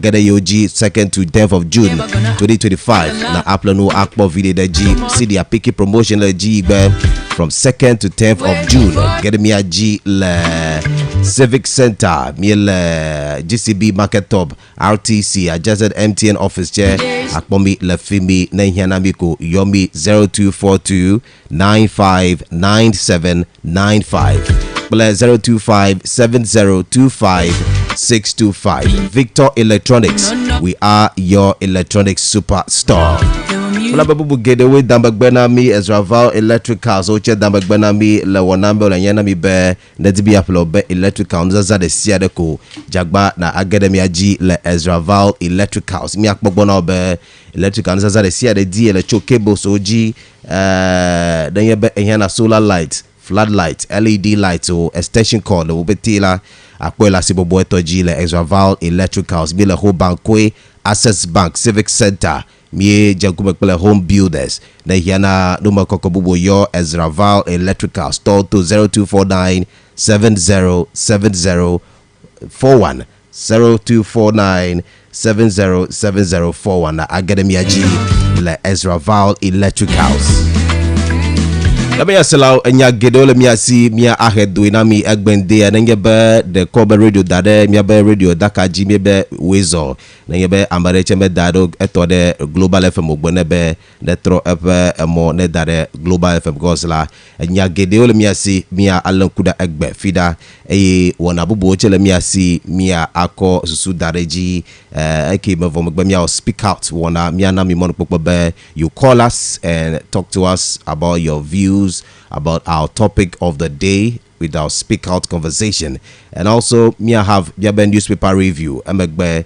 agada yoji 2nd to 10th of June 2025 na aplano akpo video da G see the piki promotion la G from 2nd to 10th of June get me a G le Civic Center me le GCB Market Top RTC adjusted MTN office chair akpo mi le fimi na hiana miko yomi 0242 959795 0257025625 Victor Electronics. We are your electronics superstar. Wala babu gede we dambagbena mi Ezraval Electricals oche dambagbena mi le wanambe la nyana mi be nedibi aplo be electrical nzaza de siade ko jagba na agede mi aji le Ezraval Electricals mi akpogbona be electrical nzaza de siade di electro cables oji denye be enyana solar light, floodlight, LED lights or extension cord will be tila akwela sibobo etoji le Ezraval Electricals mi le ho bankwe Access Bank Civic Center mi jagume home builders na hiana numa kokobubo yo Ezraval Electricals store to 0249 707041 0249 707041 na academy aji le Ezraval Electricals. Let me allow enya gedole mi asi mi ahedo ina mi egbende na ngebe the Kobe radio dade mi be radio dakaji mi be wezo na ngebe amareche me dado eto de Global FM ogbone be de tro epe emo ne dade Global FM gosla enya gedole mi asi mi alankuda egbe fida wona bubu chele mi asi mi akọ susu dareji eke me vom egbe mi speak out wona mi na mi mon popo be you call us and talk to us about your views about our topic of the day with our speak out conversation. And also me have Yabe newspaper review emegbe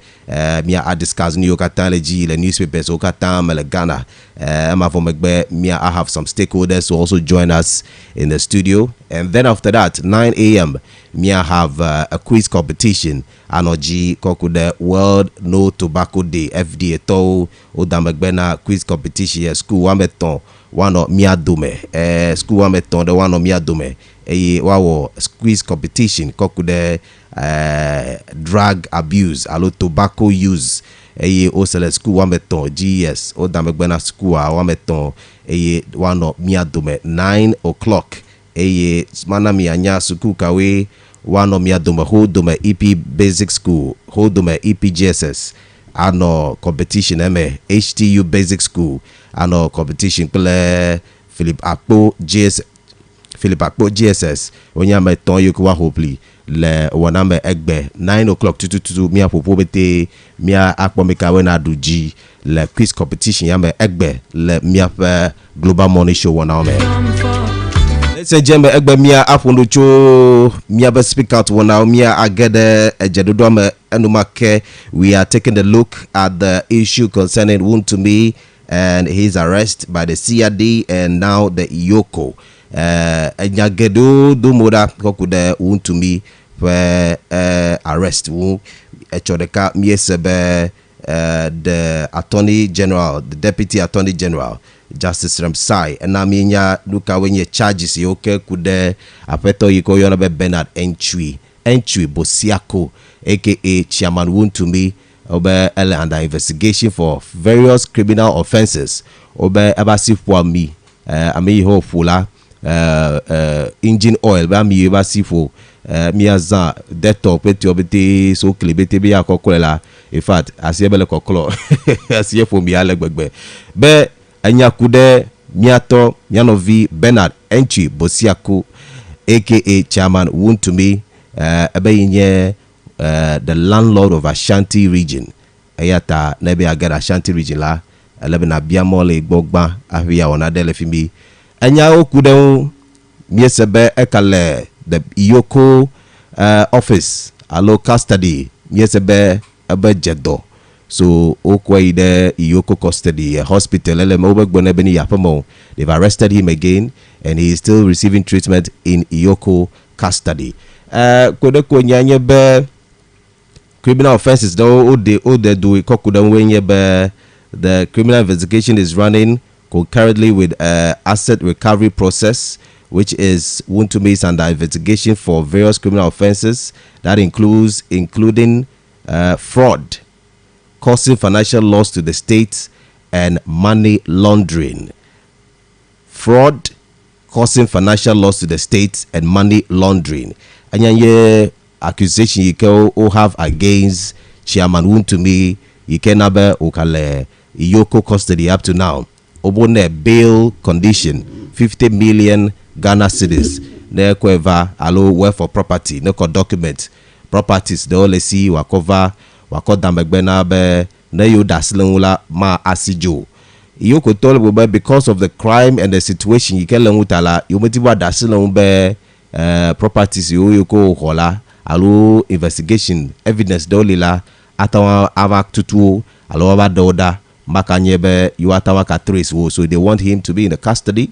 me I discuss New York Ataleji the newspapers Okatan Melegana emavomegbe me I have some stakeholders who also join us in the studio. And then after that 9 a.m. me I have a quiz competition anoji kokude World No Tobacco Day FDA to odamegbena quiz competition school wameton wano miadume school wameton the wano miadume wawo quiz competition kokude drug abuse alo tobacco use osele school wameton GS odamegbena school wameton wano miadume 9 o'clock manami anya suku kawe wano miadume hodome EP basic school hodome EP GSS ano competition HTU basic school ano competition kle Philip Akpo GSS onya meton yokuwa hopefully le waname egbe 9 o'clock tututu mi apopo bete mi akpo mekawe na duji le quiz competition yame egbe le mi Global Morning Show waname. Let's say jembe egbe mi apondo cho mi aba speak out wana mi agede ejedodo me enumake. We are taking a look at the issue concerning Wontumi and his arrest by the CRD and now the Iyoko. Enyagedo do moda kokude Wontumi arrest wu echodeka miesebe the Attorney General, the Deputy Attorney General Justice Ramsay and naminya luka wenye charges yoke kude apeto yiko yona be Bernard Entry Bosiako aka Chairman Wontumi obe ele under investigation for various criminal offenses obe abasi for me ami ho fula engine oil ba mi abasi for mi azan detop peti obete so klebete bi akokolela in fact asiebele kokolo asie for mi alegbegbe be anyakude miato mianovi Bernard Entry Bosiako aka Chairman Wontumi ebe inye the landlord of Ashanti region ayata nebe agara Ashanti region la elebe na biamole gbogba ahia ona dele fimi anya okude miesebe ekale the Iyoko office alo custody miesebe ebe jedo so okwe ide Iyoko custody hospital ele mobegbone beni yapamo. They've arrested him again and he is still receiving treatment in Iyoko custody. Kode ko nyanye be criminal offenses though they do kokudan wenye be the criminal investigation is running concurrently with asset recovery process, which is Wontumi under investigation for various criminal offenses that including fraud causing financial loss to the state, and money laundering. Fraud, causing financial loss to the state, and money laundering. And accusation you can have against Chairman Wontumi, you can have Okale Iyoko custody up to now. Obone bail condition 50 million Ghana cedis. Ne kweva alo worth for property. Ne ko document properties the only see wakova wakodambegbena be ne yo daslengula ma asijo. Iyoko told me because of the crime and the situation you can utala you metiwa dasleng be properties you ko hola alo investigation evidence dolila atawa avak tutu alo aba doda makanyebe you atawa ka trace wo, so they want him to be in the custody,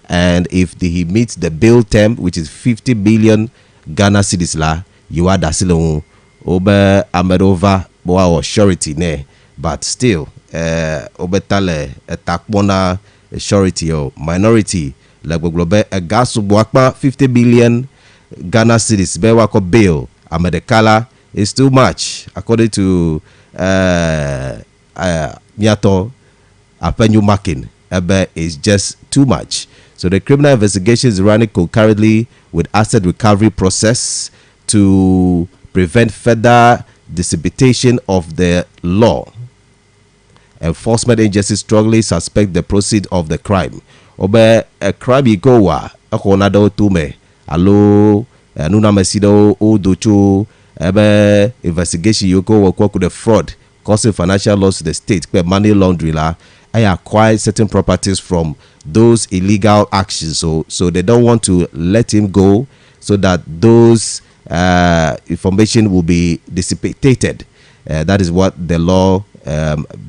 and if he meets the bail term which is 50 billion Ghana cedis la you are dasilon obe amedova boa surety ne, but still obetale etakbona surety or minority like globe a gas boakpa 50 billion Ghana cedis bewako bail amedekala is too much according to Miato Apenyu Makin. Is just too much. So the criminal investigation is running concurrently with asset recovery process to prevent further dissipation of the law. Enforcement agencies strongly suspect the proceeds of the crime. Obe a crime ikowa akonado tume alo nuna mesido o docho ebe investigation yoko work with the fraud causing financial loss to the state where money laundering la I acquired certain properties from those illegal actions, so they don't want to let him go so that those information will be dissipated. That is what the law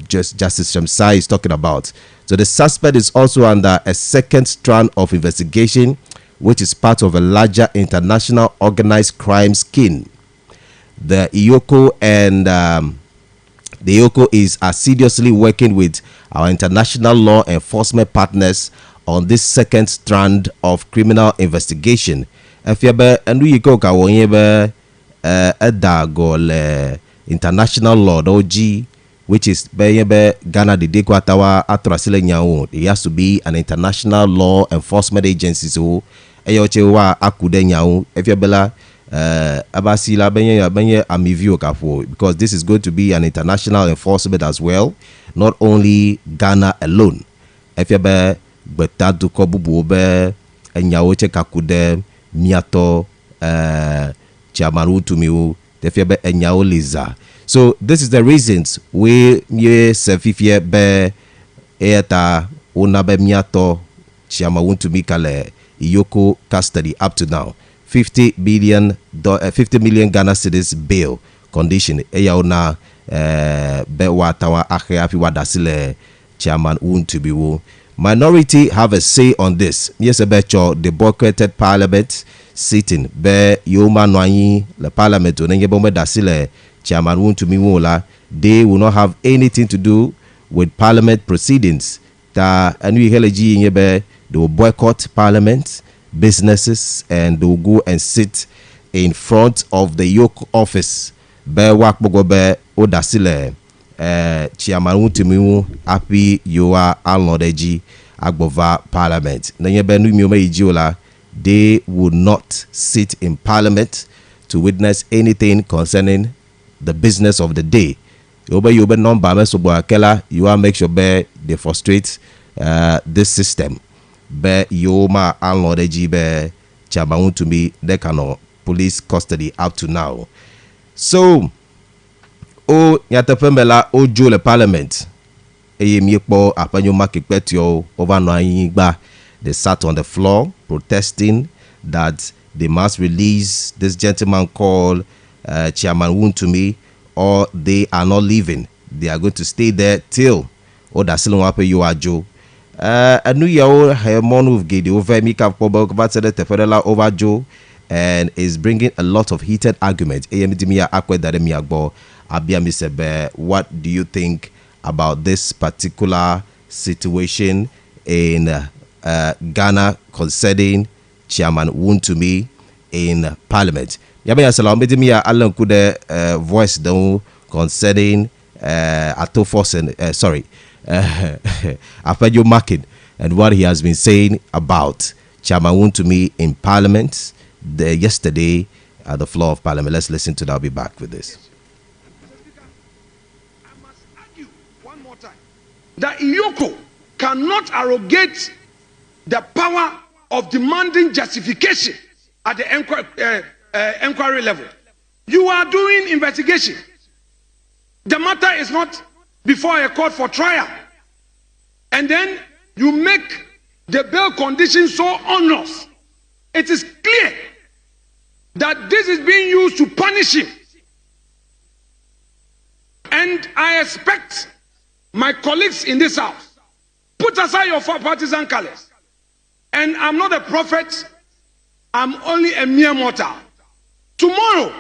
Justice Shamsai is talking about. So the suspect is also under a second strand of investigation, which is part of a larger international organized crime scheme. The Iyoko and the Iyoko is assiduously working with our international law enforcement partners on this second strand of criminal investigation. Efiebe endu yiko ka wonyebe edagol international law doji, which is beyebe Ghana de dekwatawa atrasile nyawo. It has to be an international law enforcement agency, so eyochewa akude nyawo. Efiebela abasila benye amivio kafo, because this is going to be an international enforcement as well, not only Ghana alone. Efiebe betadu kobubu be enyawo che kakude miato Chairman Wontumi efiebe enyawo liza. So this is the reasons we ye sefifie be eta unabe miato Chairman Wontumi kale Iyoko custody up to now. 50 million Ghana cedis bail condition eyauna be watawa akhe afi wadasile Chairman Wontumi. Minority have a say on this. Yes, becho the boycotted parliament sitting be yoma nwanyi le parliament onenge bombe dasile Chairman Wontumi wola. They will not have anything to do with parliament proceedings. Ta anu heleji nyebe they will boycott parliament, businesses, and they will go and sit in front of the Iyoko office. Be wakbogo be odasile Chairman Wontumi api yoa alnodeji agbova parliament. Nanyebe nu miome ijiola, they would not sit in parliament to witness anything concerning the business of the day. Yobe number me so boakela, you are make sure be they frustrate this system. Be yoma alnodeji be Chairman Wontumi they cannot police custody up to now. So o nyatepembela ojo le parliament eyemiekpo apanyo makipetio over no anyigba. They sat on the floor protesting that they must release this gentleman called Chairman Wontumi, or they are not leaving. They are going to stay there till odasilonwape yoajo anu yawo hemonu of gede over mika pobo batede tefedela over Joe, and is bringing a lot of heated arguments. Eyemidimia akwedare miagbo abiamisebe. What do you think about this particular situation in Ghana concerning Chairman Wontumi in Parliament? Yabaya salam bedimia alankude voice down concerning Atofos and Afejo Makin and what he has been saying about Chairman Wontumi in Parliament yesterday at the floor of Parliament. Let's listen to that. I'll be back with this. I must argue one more time that Iyoko cannot arrogate the power of demanding justification at the inquiry level. You are doing investigation. The matter is not before a court for trial. And then you make the bail conditions so onerous. It is clear that this is being used to punish him. And I expect my colleagues in this house, put aside your partisan colors. And I'm not a prophet, I'm only a mere mortal. Tomorrow,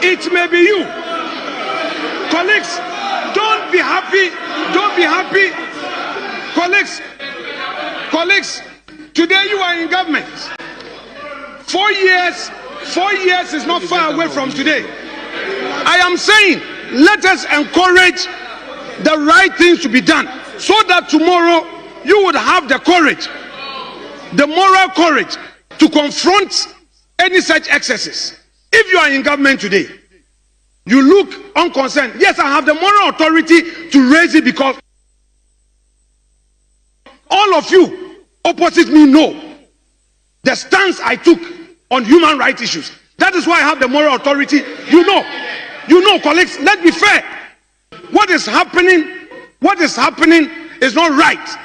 it may be you. Colleagues, don't be happy. Colleagues, today you are in government. 4 years is not far away from today. I am saying, let us encourage the right things to be done so that tomorrow you would have the courage, the moral courage to confront any such excesses. If you are in government today, you look unconcerned. Yes, I have the moral authority to raise it because all of you opposite me know the stance I took on human rights issues. That is why I have the moral authority. You know, colleagues, let's be fair. What is happening is not right.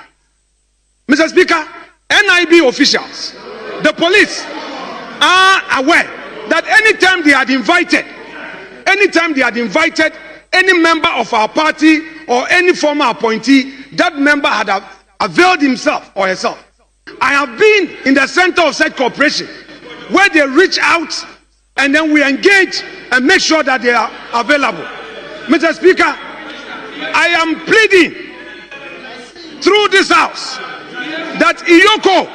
Mr. Speaker, NIB officials, the police are aware that anytime they had invited any member of our party or any former appointee, that member had availed himself or herself. I have been in the center of such cooperation where they reach out and then we engage and make sure that they are available. Mr. Speaker, I am pleading through this house that Iyoko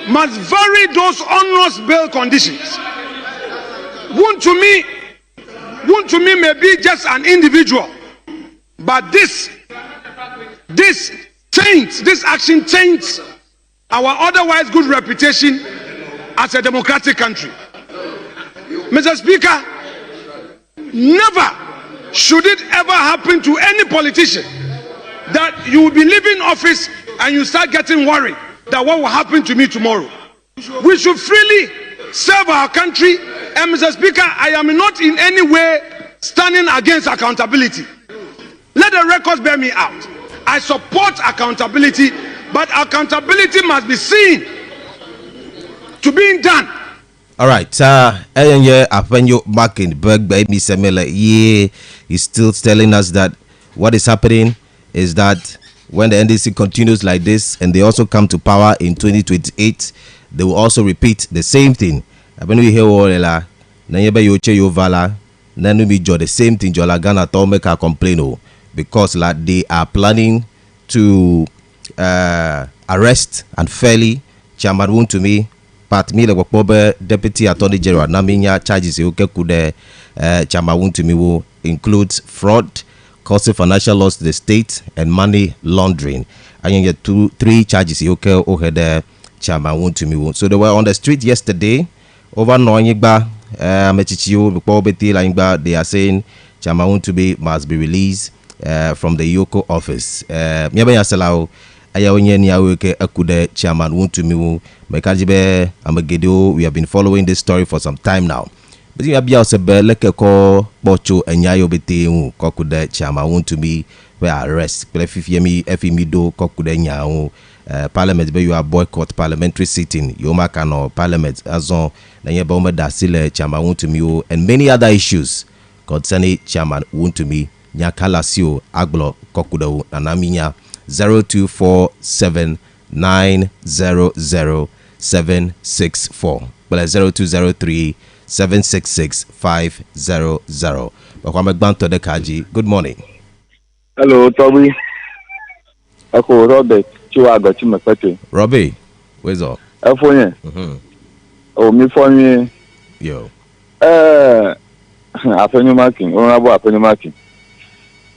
must vary those onerous bail conditions. Wontumi may be just an individual, but this action taints our otherwise good reputation as a democratic country. Mr. Speaker, never should it ever happen to any politician that you will be leaving office and you start getting worried that what will happen to me tomorrow. We should freely serve our country. And Mr. Speaker, I am not in any way standing against accountability. Let the records bear me out. I support accountability, but accountability must be seen to being done. All right, Afenyo Makinberg by me Semele, he's still telling us that what is happening is that when the NDC continues like this and they also come to power in 2028, they will also repeat the same thing. When we hear Orela, Nanyeba Yoche Yovala, Nanumi Jo, the same thing, Jola Ghana Tomeka complain because like they are planning to arrest unfairly Chairman Wontumi, Pat Mile Wapobe, Deputy Attorney General, Naminya charges Yoke Kude, Chairman Wontumi will include fraud, causing financial loss to the state, and money laundering. And you get 3 charges Yoke Ohede, Chairman Wontumi. So they were on the street yesterday over Noyigba, Mechichio, Bukobeti, Langba. They are saying Chairman Wontumi must be released from the Iyoko office. Miabaya Salao, Ayawnye Niaweke Akude, Chairman Wontumi, Mekajibe, Amagedo. We have been following this story for some time now. But you have Biasebe, Lekeko, Bocho, and Yayo Bete, Kokude, Chairman Wontumi, where arrest, Plefifiemi, Efimido, Kokude Nyao. Parliament, but you are boycott parliamentary sitting, Yoma Kano, Parliament, Azon, Nanyeba Dasile, Chairman Wontumi, and many other issues concerning Chairman Wontumi, Nyakalasio, Aglo, Kokudo, Nanaminya, 0247900764, but 0203766500. Mohamed Banto de Kaji, good morning. Hello, Toby. Ako Robert. Robbie, where's all? Oh, me for me. Yo. Afenumaki, Honorable Afenumaki.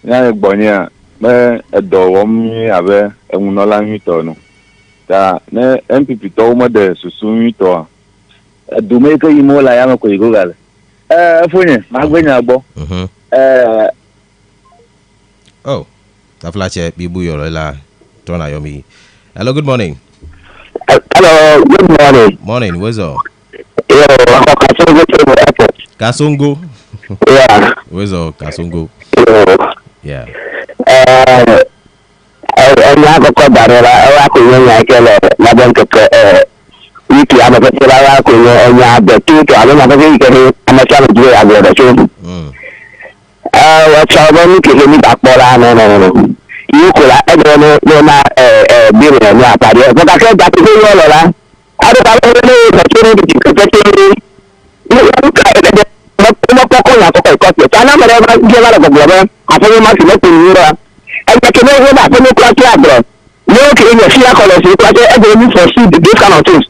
Now, Bonia, a dog, Abe, and Unola Mitono. Da, ne, MPP Toma de Susumito. Do make a imola Yamako Google. Funny, Magwenabo. Oh, Taflache, Bibu Yola, Tona Yomi. Hello, good morning. Hello, good morning. Morning, where's all? Yo, Kasongo. Yeah. Where's all Kasongo? Yo. Yeah. And I have a call that I could wiki ama petsela yako ya betuto alona bavike amachana jwe agora chu wachawa miki ni bakbola no yukula edono na biro ya pari ko ka ke dati ko yo la ado ka le na chiri ki ko chiri ni ka ede mo ko ya ko sana mara ba jela ko globe afo ma ki le kunura e ke ne ho ba afo no kwa ki agro no ki ni fi akolo si kwa ke ede ni for see this kind of things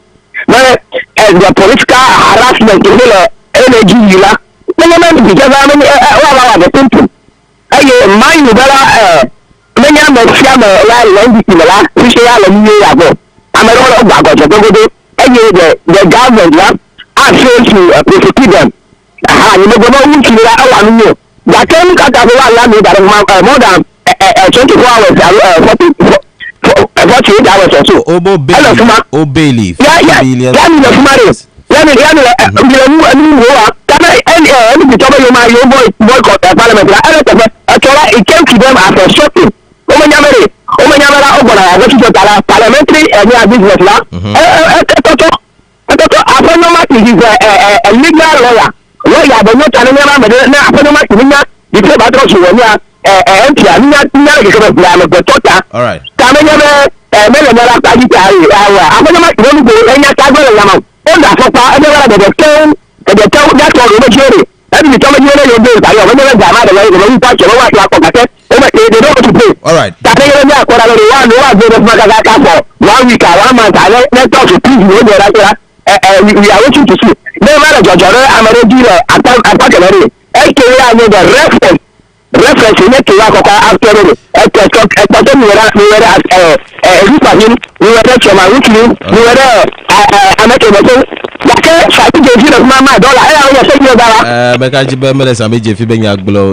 as the political harassment in the energy yila many because I mean the people mind you better many of the fiam la we say all of you ago I'm a lot of bago the government are failed to prosecute them you know go who kill our new that can cut out more than 24 hours 48 hours or so. Obo Bailey. Yeah. It came to them as a shocking. Parliamentary business law. A legal lawyer, but not all right. All right. We are waiting to see. Reference in it after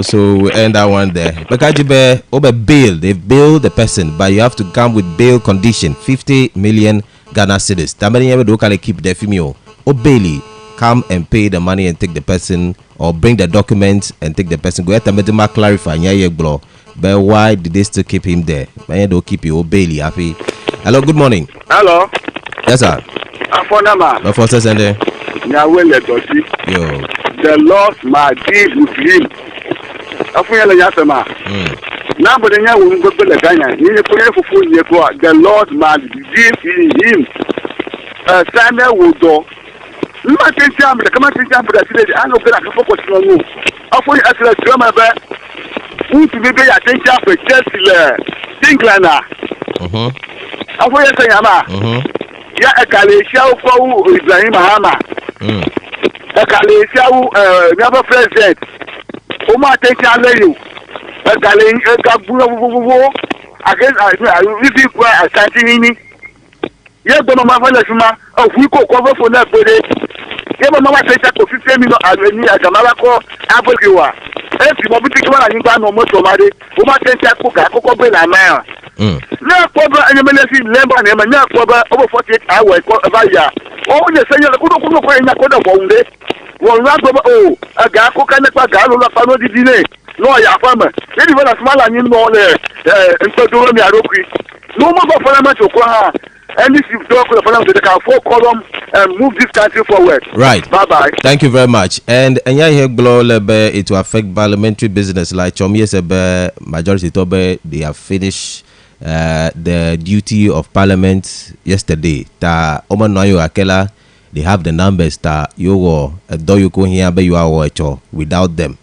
so we end that one there. Bekajibe over bail. They've bailed the person, but you have to come with bail condition 50 million Ghana cedis. Tamani ever do can keep the female. O Bailey, come and pay the money and take the person, or bring the documents and take the person. Go ahead and clarify. But why did they still keep him there? Why don't keep you? O Bailey, happy. Hello, good morning. Hello. Yes, sir. Afonama. No for Sunday. Yo. The Lord my deal with him. Afonela Yasema. Now, but then I will go to the Ghana. You pray for 4 years. The Lord my deal in him. Samuel will do. You might think I'm the command example that I know that I can focus on you. After I said, Drama back. Who to be attention for Chelsea? Dinglana. After I say, Yama. Ya Ekalesha for Ibrahim Hama. Ekalesha, never president. Oma take you. Ekalesha, against I really quite a Santini. Yes, but my father, oh, we could cover for that body. Yes, but my sister to 15 minutes as a Malaco, Abuja. If you want to take one and you got no more to marry, who might take that cook, I could be a man. No problem, and you may see Lemon and not over 48 hours about ya. Oh, the senior couldn't go in a quarter one day. One round over, oh, a guy who can never go on a family dinner. No, ya farmer. Maybe when a small and you know there, and so do me a rookie. No more for a match of Kwaha. And this is talk for them to take our 4 column and move this country forward. Right. Bye. Thank you very much. And yeah, here global it will affect parliamentary business like Chomiye majority tobe they have finished the duty of parliament yesterday. Ta Omanoyo Akela they have the numbers ta you do you go here but you are without them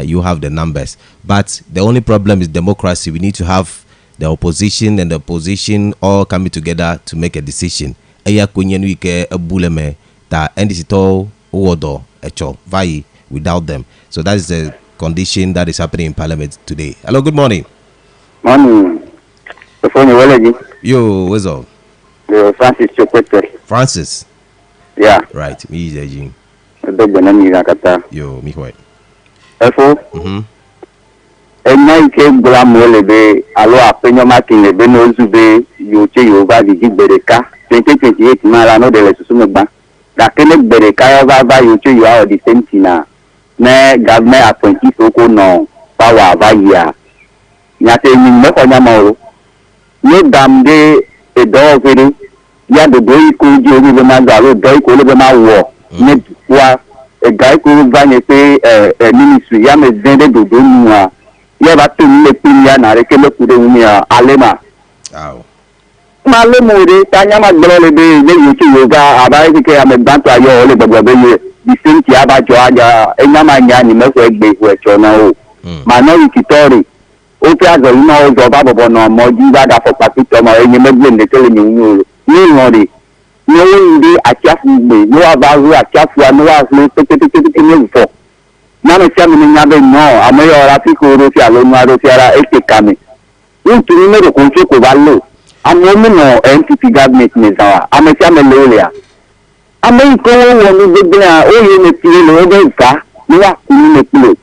you have the numbers. But the only problem is democracy. We need to have the opposition and the opposition all coming together to make a decision. Eya kwenye nuike ebuleme ta NDC to uwodo echo vai without them. So that is the condition that is happening in Parliament today. Hello, good morning. Morning. The phone is Yo, what's up? Francis Chokwete. Francis. Yeah. Right, me is Jing. Yo, me white. Ẹ̀yìn ike gbọ́lámù lebe alo àpéyọ́mákì lebe n'ozube yòóche yorùbá dìdí gbèrèká 2028 mara n'o dele susu megba gàkéne gbèrèká yọba bá yòóche yorùbá ọ̀dì sẹ́ńtì na ní gàmẹ́ àpẹ̀ntì soko nọ pàwọ̀ àbáyé nyàtẹ̀ ẹ̀yìn mẹ́kọ̀ọ́nyàmọ̀ o ní dàmdé ẹ̀dọ́ ọ̀fẹ́rẹ́ yàdòdò ikú ojú orí bẹ́ẹ̀ máa gbà ló dọ́ ikú olóbẹ́ máa wọ̀ ní dùkúà ẹ̀gá ikú bá yẹn pé mínísírì yàmẹ̀ dẹ́ndẹ́ dòdò nù wa. Yaba tun pinya na reke le kude unia alema. Aw. Ma le mure tanya ma gboro be le yuti yoga aba ke ame bantu ayo le gbogbo be ye. Di senti aba jo aja enya ma nya ni mefo egbe ku echo na o. Ma no ikitori. O ti azo ina o jo ba bobo no mo ji ba da fo papito mo enye megbe le tele ni unu. Ni ngori. Ni o ndi achafu gbe, no aba ru achafu anu wa fun tete ni fo. Nana siya mini nyabe no amoyo rafiki urufi alonu arufi ara eke kame untu nimero kunche kubalo amomi no NPP government nezawa ame siya melolea ame ikowo wonu gbegbe na oye mepile lo oge ika niwa kuni mepile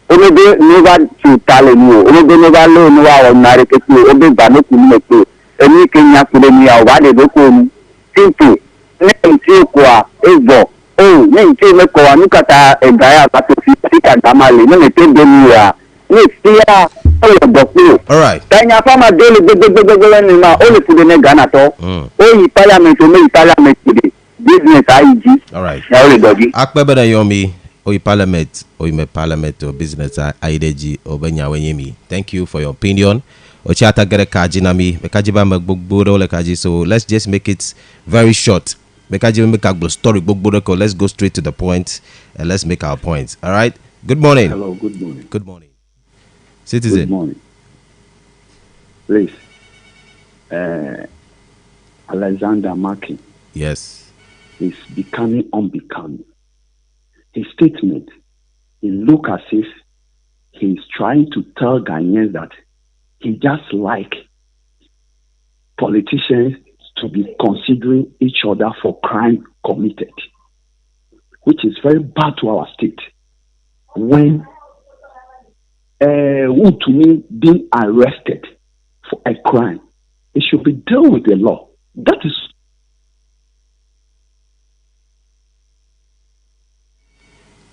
omebe niwa chutale niwo omebe niwa lo niwa onare kepile obe gba kuni mepile eni kenya kule ni ya wade doko ni simple ne nti kwa evo oh ní ìṣe mẹ́kọ̀ọ́ wa níkàtà ẹ̀gbá yà pàtó sí kàdámàlè ní ètò ìdómìnira ní ìsíyà ọ̀yọ̀dọ̀pọ̀. kẹ́nyà fáma délé gbégbégbégbé ní ma ó lè fúde ní ghana tọ́ ó yí parliament omi yí parliament kìdè business IG yà ó lè dọ̀jí. akpẹ́bẹ̀rẹ̀ yomi oyi parliament oyi mẹ́ parliament o business ayédèjì ọ̀bẹ̀nyàwó yẹmi. Thank you for your opinion. Ochi atagere kaji na mi mekaji ba gbogbo le kaji, so let's just make it very short. Make a story. Let's go straight to the point and let's make our points. All right. Good morning. Hello. Good morning. Good morning, citizen. Good morning. Please, Alexander Markin. Yes. Is becoming unbecoming. His statement, it looks as if he's trying to tell Ghanaians that he just like politicians to be considering each other for crime committed, which is very bad to our state. When Wutumi being arrested for a crime, it should be dealt with the law. That is.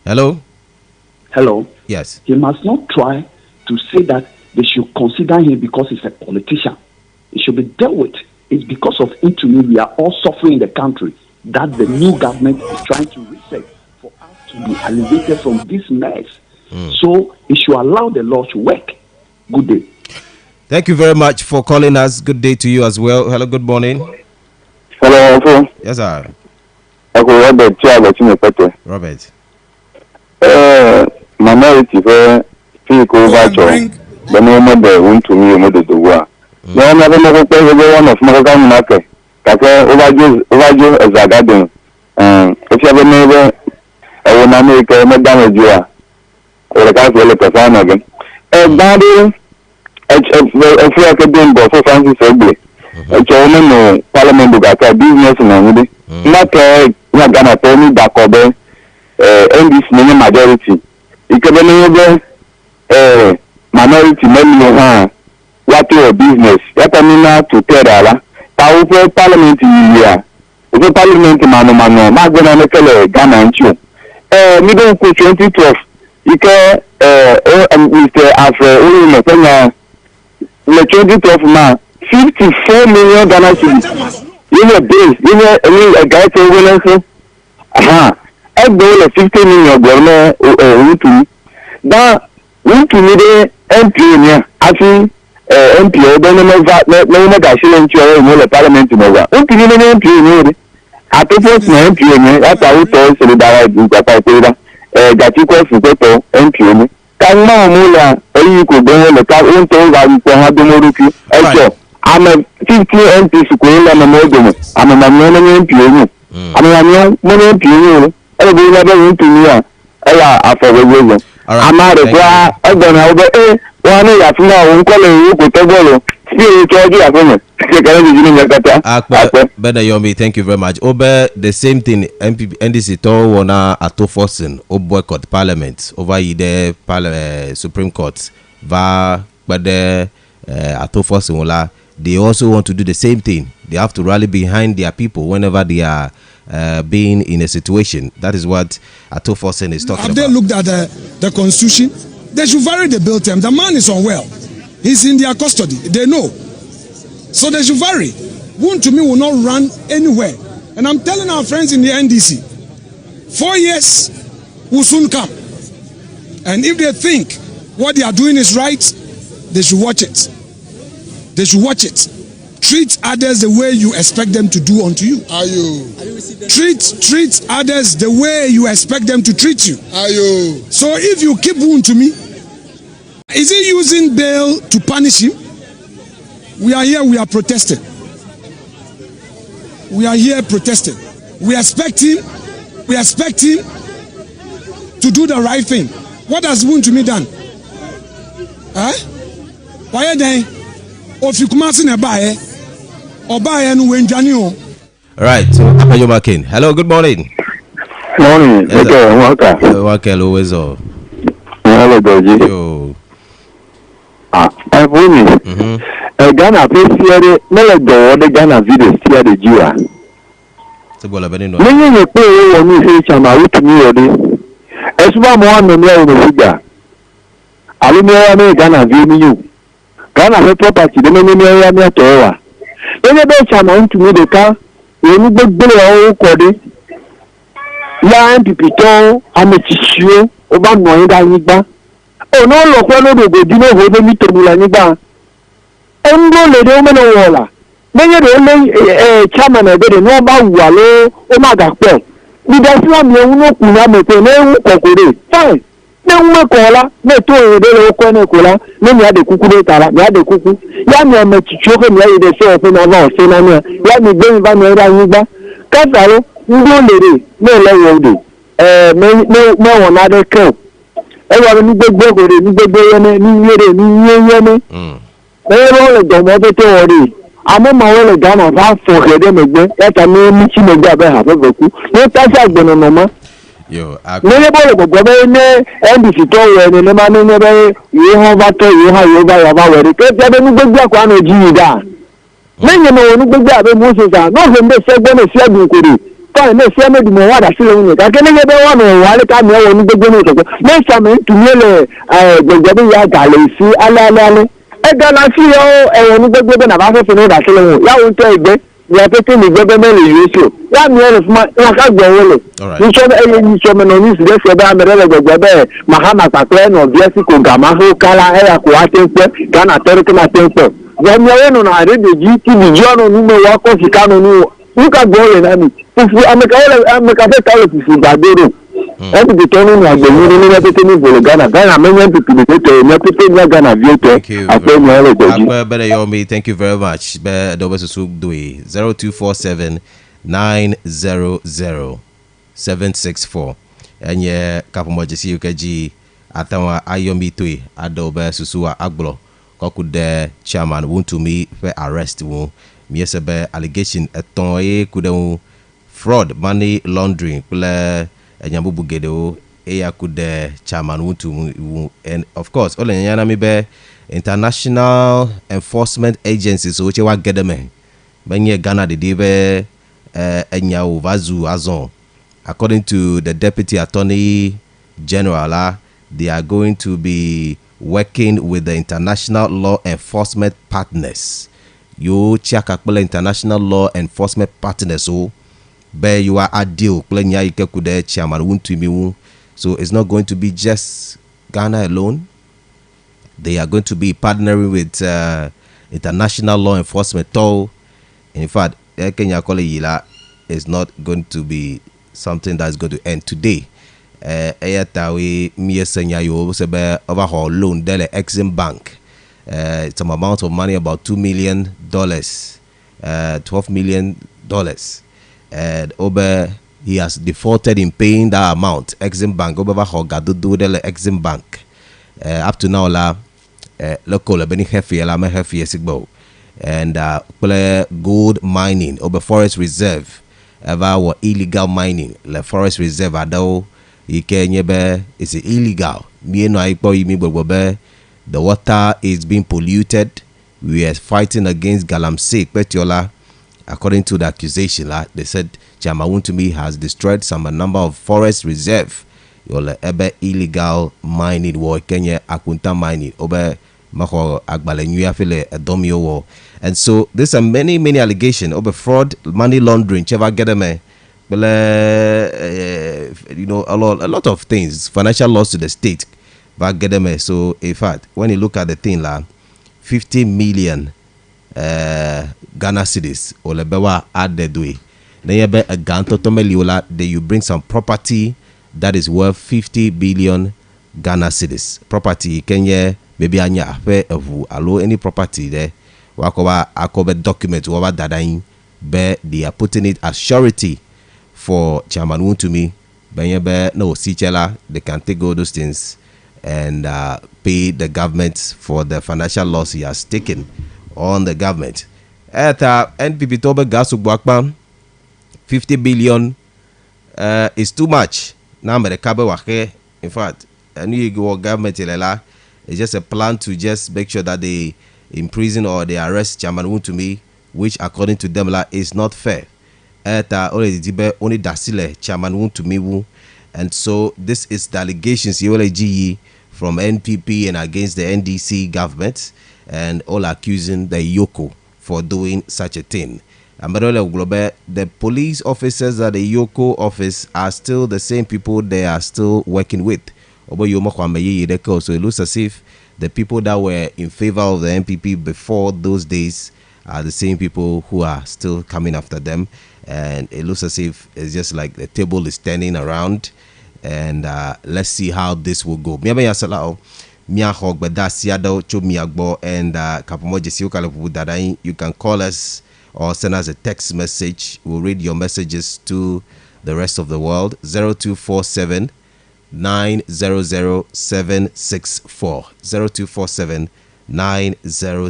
Hello? Hello? Yes. He must not try to say that they should consider him because he's a politician. It should be dealt with. It's because of Intuni we are all suffering in the country that the new government is trying to reset for us to be alleviated from this mess. So it should allow the law to work. Good day. Thank you very much for calling us. Good day to you as well. Hello, good morning. Hello, uncle. Yes, sir. Uncle Robert, Robert. Minority for physical virtue. The name of the went to me, mother the war. No, I'm never one of Morgan Market. Overjo as a garden. If you have a neighbor, I will not make a madame you are. Or a car will perform again. A body, a few academic for Francis Obley. A German Parliament Bugata business in Andy. Not gonna tell me back over this many majority. You can be minority, maybe what your business. What I mean to tell Powerful Parliament in India. Over Parliament Mano, Magana Ghana and you. Middle 2012. You can Mr. Afro Olumekenya the 2012 man 54 million Ghana cedis. You know base, you know a guy to win. I go 50 million government to that went to me the MP actually MP then no mega shilling chair in the parliament over. What do you mean MP? I propose no MP that's how we told Solidarity in Qatar. That equals to go MP. Can now Mula you could go on the car in told that you can have the Moruki. I'm a 50 MP school and a modem. I'm a man MP. I'm a young MP. e be na be ntumi a e ya afọwego amare kwa e go na obo wa ni ya fun awon ko le ko to golo si e toju afun se kare ni ni ngata Bena Yomi, thank you very much. Over the same thing, NDC to wana ato forcing o boycott parliament over the Supreme Court va bade ato forcing wala. They also want to do the same thing. They have to rally behind their people whenever they are being in a situation. That is what ato forcing is talking about. Have they looked at the constitution? They should vary the bill term. The man is unwell. He's in their custody. They know. So they should vary. Wound to me will not run anywhere. And I'm telling our friends in the NDC, 4 years will soon come. And if they think what they are doing is right, they should watch it. They should watch it. Treat others the way you expect them to do unto you. Treat others the way you expect them to treat you. So if you keep wound to me, is he using bail to punish him? We are here, we are protesting. We are here protesting. We expect him to do the right thing. What has wound to me done? Why then? If you come out in a buy, or buy and when Janio. Right, so Apayoma King. Hello, good morning. Morning. Yes, Okay, welcome, always all. hello, Doji. Yo. I promise. Ghana face here, no the Ghana video here the Jira. So bola benino. Many you pay me say chama with me odi. Esuma mo anu me o sugar. Alumia me Ghana view you. Ghana me property the me area me to wa. Ene be chama into me the car. We ni gbegbe o kode. Ya MPP to ametishio oba no yin da yin gba. O no lo ko lo do go di no ho be mi to bula yin gba. Endo le de o me no wola. Menye de le chairman ebe de no ba wa lo o ma ga pe. Ni da si am ye unu ku na me pe na wu kokore. Fine. Na wu me ko la, me to e de le ko na ko la, me mi ade kuku de tara, mi ade kuku. Ya mi me chicho ko mi ade se o fe na ba o se na mi. Ya mi gbe mi ba mi ra yin gba. Ka saro ndo le re, me le wo de. Me won na de kan. E wa ni gbegbe ko de, ni gbegbe yene, ni yere, ni yene. Ero le do mo to ori. Amo ma wole Ghana va for rede megbe eta me mi chi megbe abe ha feku no ta sha gbonu no ma Yo, ne bole gbogbo be ne NDC to we ne ma ne be ye ho ba to ye ha ye ba ya ba we ke te be ni gbogbo akwa na ji da menye no ni gbogbo abe mo se sa no se mbe se gbo ne se adun kori ko ne se me di mo wa da sile ni ka ke ne be wa no wa le ka me wo ni gbogbo ni so me sa me tu ni le gbogbo be ya ga le si ale Ghana fi yo ni gbogbo na ba fe ni da sile won ya won to egbe ni apete ni gbogbo me le yuso ya mi e fuma ya ka gbo wole ni so me no ni se se ba me le gbogbo be mahama pakle no biesi ko gama ho kala ya ko atenpe Ghana tere na tempe ya mi e no na re de GTV jono ni me wa ko fikano ni ka gbo le na mi fufu ameka fe ka le fufu gbadero every the turning like the new repeating for Ghana. Ghana many people to Ghana view to. Thank you very much. Be 0247 900 764. And yeah, Kapomojisi UKG Atawa Ayomi Tui Adobe Susua Agbo Kokude chairman won't to me for arrest wo. Miesebe allegation eton kude fraud money laundering Nyambubu Gedo Eyakude chairman Wuntu, and of course all nyana mi be international enforcement agencies which wa gedeme benye Ghana de debe enyawo vazu azon. According to the deputy attorney general, they are going to be working with the international law enforcement partners. Yo chiakakpele international law enforcement partners so be you are a deal playing ya kude chairman wuntu. So it's not going to be just Ghana alone. They are going to be partnering with international law enforcement. In fact, Kenya Kole Yila is not going to be something that's going to end today. Ayatawe Miesenya yo sebe overhaul loan dele Exim Bank. Some amount of money about $2 million, $12 million. And Obe he has defaulted in paying that amount. Exim Bank, over Hogadudu de Exim Bank. Up to now, local Benny Hefi, Alama Hefi Esigbo, and gold mining over forest reserve. Ever were illegal mining, the forest reserve, Ado, Ikenyebe is illegal. The water is being polluted. We are fighting against Galamsey, Petiola. According to the accusation, they said Chamawuntumi has destroyed some number of forest reserve. Ebe illegal mining war Kenya Akunta mining over Mako Agbalenua File Domio war. And so there's are many allegations over fraud, money laundering, Cheva Gedeme, a lot of things, financial loss to the state. Gedeme. So in fact, when you look at the thing 50 million Ghana cedis or lebewa added way. Then you be a ganto tomeliola, then you bring some property that is worth 50 billion Ghana cedis. Property Kenya maybe anya afe evu alo any property there. Wakoba akobe document wawa dadain be they are putting it as surety for Chairman Wontumi. Benyebe no sichela, they can take all those things and pay the government for the financial loss he has taken on the government. At NPP Tobe Gasubwakman, 50 billion is too much. Now, in fact, a new government is just a plan to just make sure that they imprison or they arrest Chairman Wontumi, which according to them is not fair. At only Dasile Chairman Wontumi, and so this is the allegations from NPP and against the NDC government, and all accusing the Yoko for doing such a thing. The police officers at the Yoko office are still the same people they are still working with. So it looks as if the people that were in favor of the NPP before those days are the same people who are still coming after them. And it looks as if it's just like the table is turning around. And let's see how this will go. And you can call us or send us a text message. We'll read your messages to the rest of the world. 0247 900 764 0247 900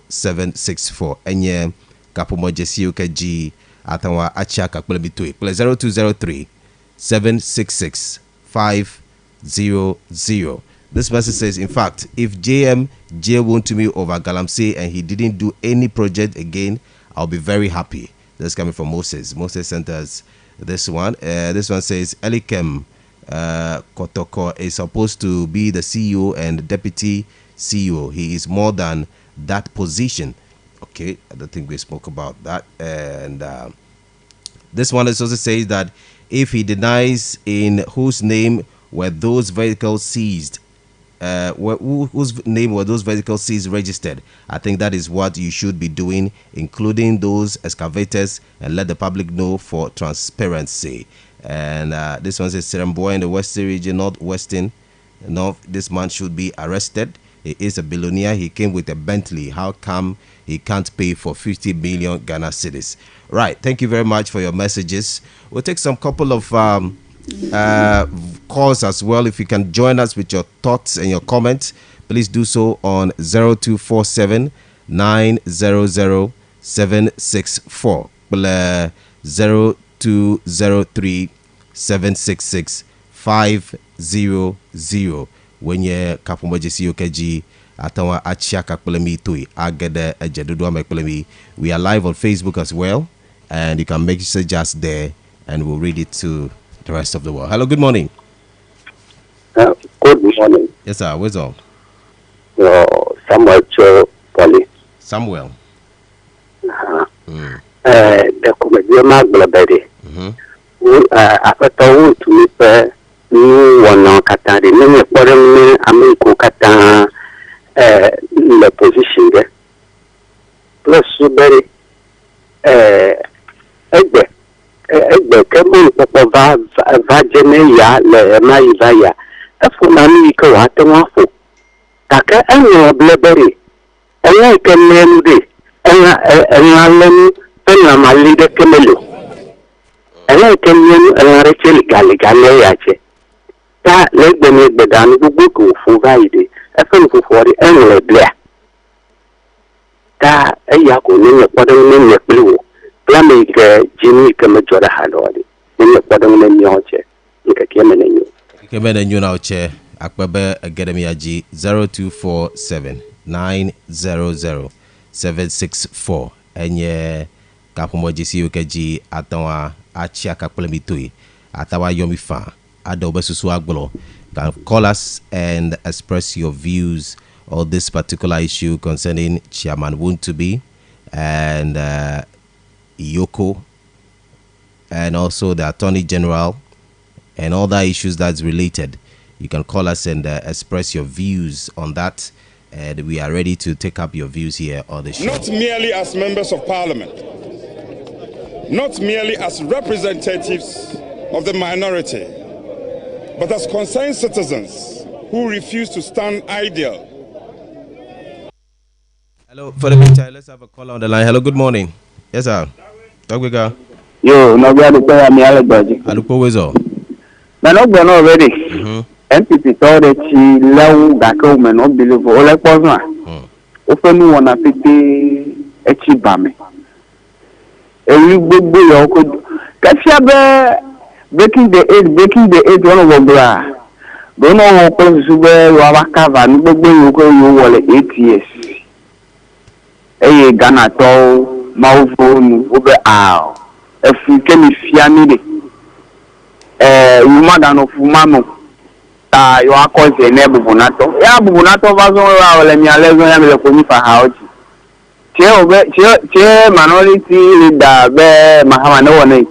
764. Enye Kapomojesi Ukaji Atawa Achaka Kulebitui. 0203 766 500. This person says, in fact, if JM Wontumi over Galamsey and he didn't do any project again, I'll be very happy. That's coming from Moses. Moses sent us this one. This one says, Elikem Kotoko is supposed to be the CEO and deputy CEO. He is more than that position. Okay, I don't think we spoke about that. And this one also says that if he denies in whose name were those vehicles seized, whose name were those vehicles seized registered, I think that is what you should be doing, including those excavators, and let the public know for transparency. And this one says Seremboy in the Western region, Northwestern, this man should be arrested. He is a billionaire. He came with a Bentley. How come he can't pay for 50 million Ghana cedis? Right. Thank you very much for your messages. We'll take some couple of calls as well. If you can join us with your thoughts and your comments, please do so on 0247 900 764 0203 766 500. When you Kapomojesi Okeji Atawa Achaka Kulemi Tui Agede Ejedudu Amekulemi. We are live on Facebook as well, and you can message us there and we'll read it to the rest of the world. Hello, good morning. Good morning. Yes, sir. What's up? Samuel Poli. Samuel. The comedian Maglabedi. After to me, one kata de nene foreign American kata the position there. Plus so very egbe kemo papa vagenia le maivaya. Efu na mi ko wa te wafo. Kaka enyo bleberi. Enyo kenemde. Enyo lem enyo malide kemelo. And like you actually gale yache ta legbe ni gbedan gbogbo ko fun baide e fe ko for the enle bia ta eya ko ni podan ni ne pelu plame ke jini ke me joda halodi ni podan ni nyoche nke ke me nenyu ke me nenyu na oche akpebe academy aji 0247900764 enye kapomoji si ukeji atawa achia kakpolemitui atawa yomifa adobesusu agbolo. Can call us and express your views on this particular issue concerning Chairman Wuntubi and Yoko, and also the Attorney General and all the issues that's related. You can call us and express your views on that, and we are ready to take up your views here on the show. Not merely as members of parliament, not merely as representatives of the minority, but as concerned citizens who refuse to stand idle. Hello, for the meantime, let's have a call on the line. Hello, good morning. Yes, sir. Talk with her. Yo, no ga do ya mi ale doji. Alupo wezo. Me no gbo no already. MPP told that she lewu ga ko me no believe o le posun a. O fe nu wona pete echi ba me. Eyi gbogbo yo ko kafia be breaking the age one of bra. Don't know what close to where you have a cover ni gbogbo yo ko yo wole 8 years. Eye Ghana to mauvo nu obe a African fiamide you madam of mamo you are called a neighbor bunato ya bunato vazo wale mi alezo ya mele ko mi fa haoji che minority leader be mahama no wona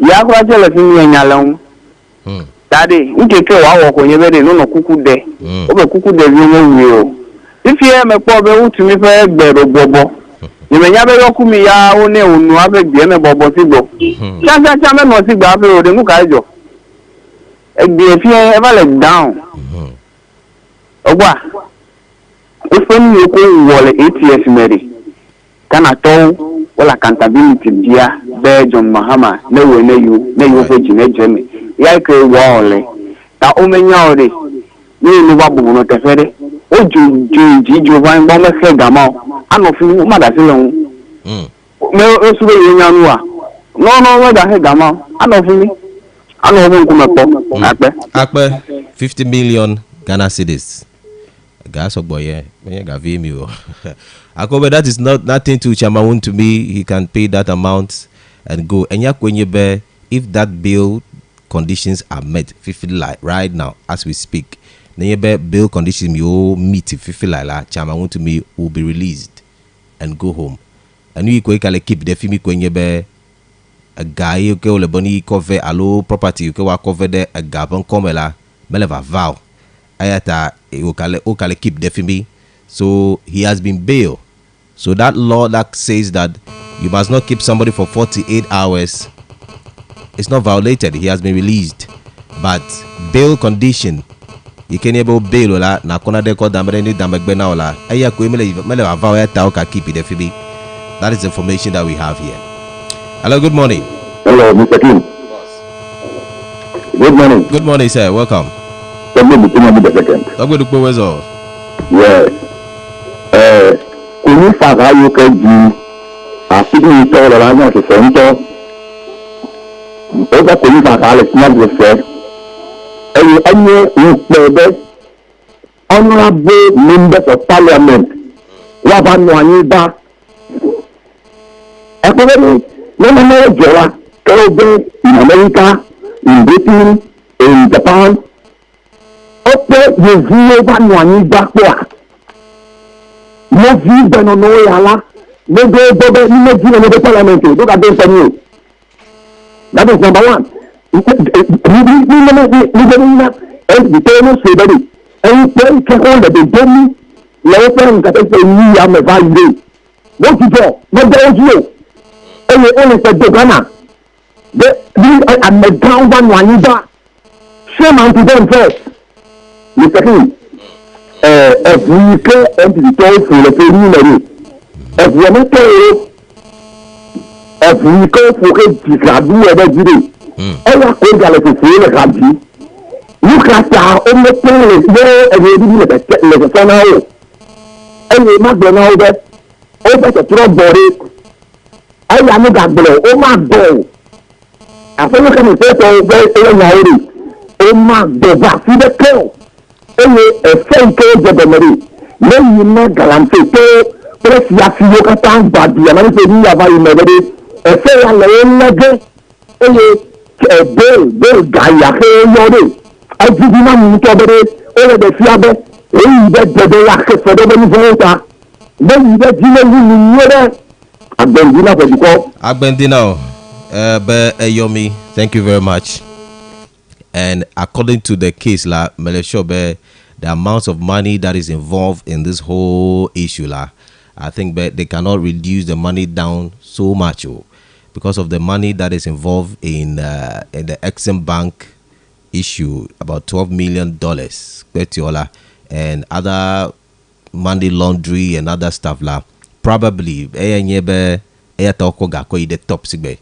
ya kwa chele fimi nyalon tade nkeke wa wo ko nyebede no kuku de obe kuku de bi mo wi o ifie me po be utumi fe gbero gbobo yemenya be yokumi ya one onu abegbe me bobo sigbo cha me mo sigbo afi ode mu ka jo egbe fie ever let down ogwa ifoni yoko wole 8 years meri kana to wala accountability dia be John Mahama na we na you fe jine jeme ya ke wole ta omenya ore ni ni wa bubu no tefere o ju van ba me se gama anofi ma da silon me o sube yenya nuwa no we da he gama anofi mi anofi nku me po akpe 50 million Ghana cedis gas ogboye me ga vi mi o akobe that is not nothing to Chairman to me. He can pay that amount and go enya kwenye be if that bill conditions are met like right now as we speak. Nebe bill conditions you meet if you like Chairman to me will be released and go home. And you can keep the fimi kwenye be a guy you ke ole boni cover allo property you ke wa cover the a gabon komela meleva vow ayata you can keep the fimi. So he has been bailed. So that law that says that you must not keep somebody for 48 hours, it's not violated. He has been released. But bail condition, you can able bail ola na kona de ko damre ni damegbe na ola. Aya ko mele ava ya ta o ka keep it FB. That is information that we have here. Hello, good morning. Hello, Mr. Kim. Good morning. Good morning, sir. Welcome. Talk with the wezo. Yeah. Kuni faga yo ke ji asigi to la na se sento o ba kuni faga le na de se anye upebe honorable members of parliament wa ba no anyi ba e ko ni no jowa ko be in America, in Britain, in Japan ope ye vi ba no anyi ba po no vi beno no yala no go bobe no vi no the parliament do ka do for that is number one we the table say that and then check on the demi le open ka say ni am value what you do no go you only for the Ghana the and the ground one ba shame on to them first Mr. King every care and the toy for the penny money. If you make Afrique faut que tu traduis avec lui. Elle a quoi dans le pays le rabbi. Nous crachons on me prend les yeux et les personnes en haut. Elle est maintenant au bas. Au bas c'est trop boré. Elle a nous gardé au m'a bon. Après nous comme c'est au bas et on a eu. Au m'a de partie de cœur. Elle est fait que de demeurer. Mais il m'a garanti que presque il y a fini quand on va dire mais c'est lui avoir une merde. Elle fait la lèvre. Elle est deux gaillards et a dit non nous tobere ele de fiabe e ide de la que fait de nous volta ben ide dile ni nyere agbendina for the call Agbendina be Eyomi, thank you very much. And according to the case la Meleshobe, the amount of money that is involved in this whole issue la, I think they cannot reduce the money down so much because of the money that is involved in the Exim Bank issue, about $12 million Betiola, and other money laundry and other stuff la. Probably the top sigbe.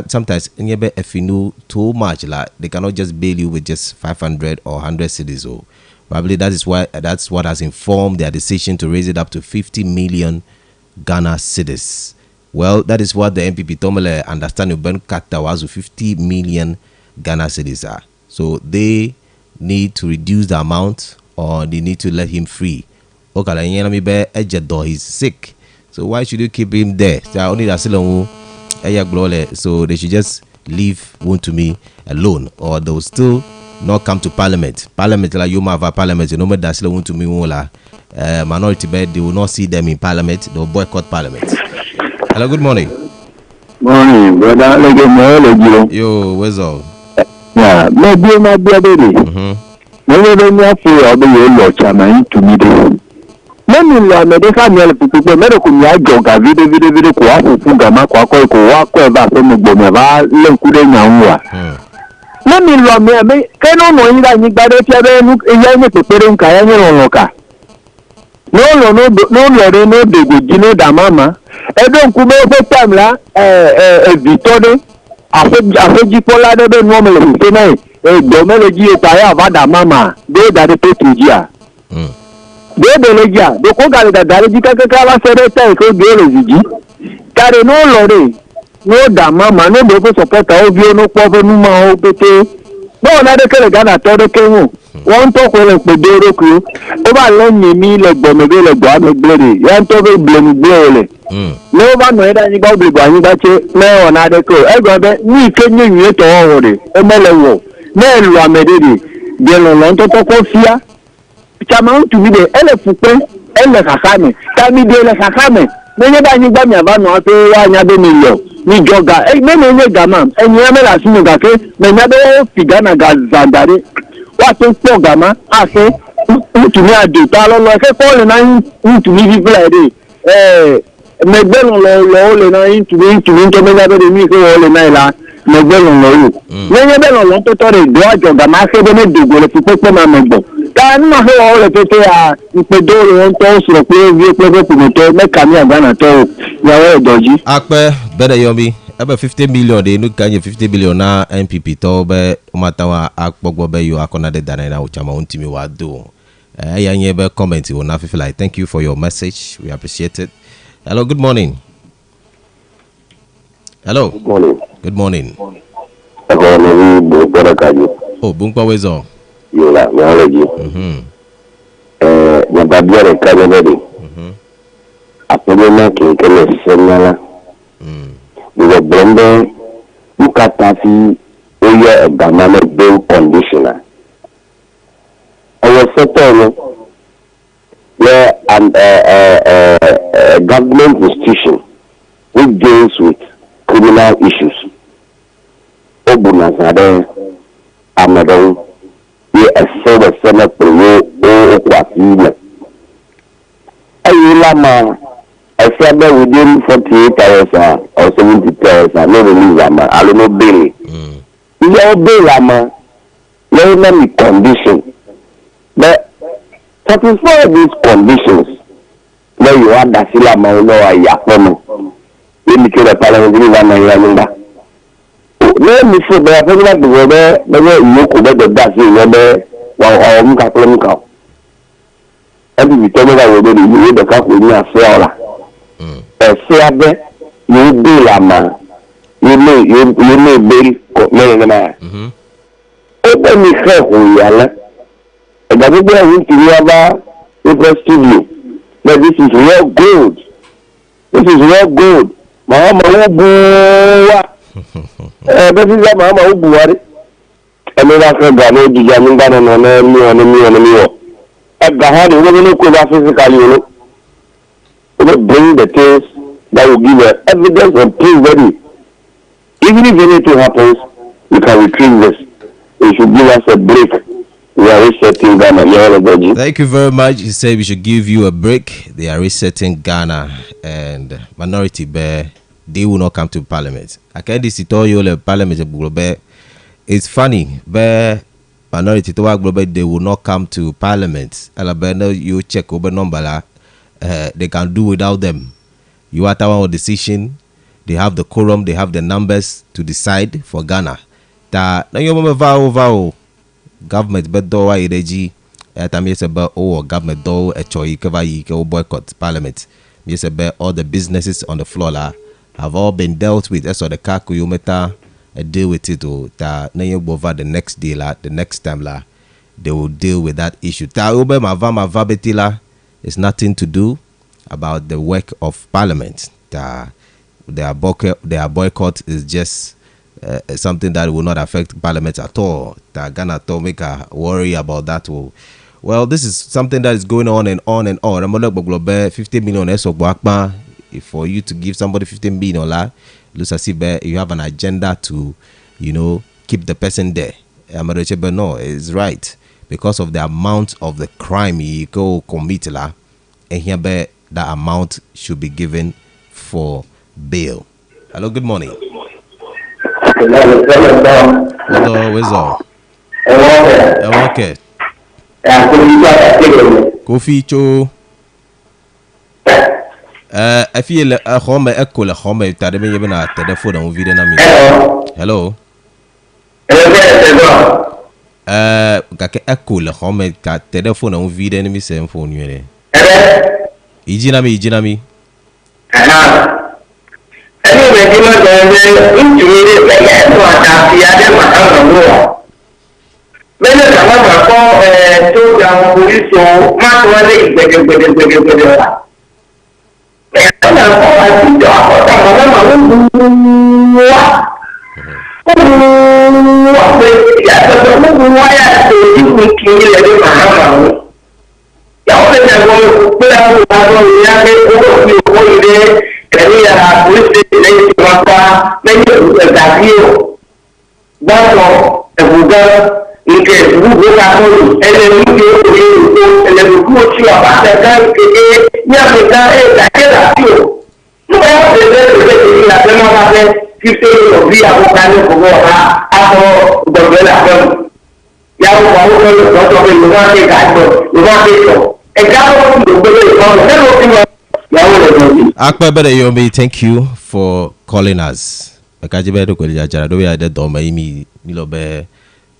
Sometimes if you know too much la, they cannot just bail you with just 500 or 100 cedis. Oh, probably that's what has informed their decision to raise it up to 50 million Ghana cedis. Well, that is what the MPP Tomele understand. Ben Kata was 50 million Ghana cedis are. So they need to reduce the amount or they need to let him free. He's sick. So why should you keep him there? So they should just leave Wontumi alone, or they will still not come to parliament. Parliament like you have a parliament, you know that's Wontumi minority bed, they will not see them in parliament, they will boycott parliament. Hello, good morning. morning brother Yo, where's all? yeah maybe my baby maybe me after obi yo lo chama into me dey memi lo me dey family people me ko mi ajoga video ko afufu gama ko ko wa ko e ba so mo gbo me ba le nkude nyanwa memi lo me ke no no yin da ni gbade ti ebe nu iye ni pepere nka ya ni ronka no re no de go ji no da mama ebe nku be fo time la vitode afeji pola de be no me le se na domeleji eta ya vada mama de da de petujia de legia de ko ga da ji ka la sere ta ko ge le ji kare no lore no da mama no be ko support o bi no po fe nu ma o pete no na de kele ga na to de kenwo won to ko le pe de roku o ba le ni mi le gbo me be le gbo me blere ya to be blemi blere no ba no da ni ba blebo ani ba che me ona de ko e gbo be ni ke ni ni to o re e mele wo ne lu amedede de lo to ko fia chama tu mi de ele fupe ele kakame ta mi de ele kakame me ne ba ni gba mi aba no to wa nya be million ni joga e me ne gama enyi ame la sinu ga ke me nya be figa na ga zandare wa to po gama ase tu mi ade ta lo ke ko le na tu mi vi friday me gbe lo le na tu to me nya be mi ko le na ila me gbe lo me nya be lo to re do ajoga ma se be ne dogo le fupe ma me gbo ka na ho le tete a ipedo le to so pe vi pe to me ka mi agana to ya we doji Akpe better yomi ebe 50 million de nu kanye 50 billion na NPP to be umatawa akpogbo be yo akona de dana na uchama untimi wa do ya nye be comment we na feel like thank you for your message, we appreciate it. Hello, good morning. Hello, good morning. Oh, bunkwa wezo yola nyaleji nyababiare kabede apele na kinkele senala the blende ukata fi oye gamane bail conditioner our sector where a government institution which deals with criminal issues obunazade amadon ye asebe sema pro o kwafile ayila ma asebe within 48 hours or 72 hours no release ama alono bail ye bail ama no me condition but satisfy these conditions where you are dasila ma no ayapono indicate the parliament will run my let me say the president will be you could the gas in while all Muka. And we tell me that we do the cup with me a fair. You be a man. You may be a man. Open me help we are. And I will go to the studio. But this is real good. This is real good. Mama, this is Mama Ubuari. And then I said, Gano, the Yamingan and me. At the hand, we will look at physically, you know. We will bring the things that will give us evidence and proof ready. Even if anything happens, we can retrieve this. They should give us a break. We are resetting Ghana. Thank you very much. He said we should give you a break. They are resetting Ghana, and Minority Bear, they will not come to Parliament. I can't tell you the Parliament. It's funny, Bear Minority to work, they will not come to Parliament. Alabama, you check over number, they can do without them. You are our decision. They have the quorum, they have the numbers to decide for Ghana. That now you vow government but do I reji tamye about government do a choice cover boycott parliament. Yes about all the businesses on the floor have all been dealt with. That's what the kaku you meta deal with it that na over the next day the next time they will deal with that issue. Ta ube ma vabetila is nothing to do about the work of parliament. Their boycott is just something that will not affect parliament at all. That Ghana to make a worry about that. Well, this is something that is going on and on and on. I'm 50 million for you to give somebody 15 million, looks as if you have an agenda to, keep the person there. But no, it's right because of the amount of the crime you go commit and here that amount should be given for bail. Hello, good morning. Hello, Wizzo. Okay. Kofi Cho. I feel a home echo, a home, Tadame, even a telephone and video. Hello. Kake echo, a home, telephone and video enemy same phone. Ijinami. Thank you for calling us.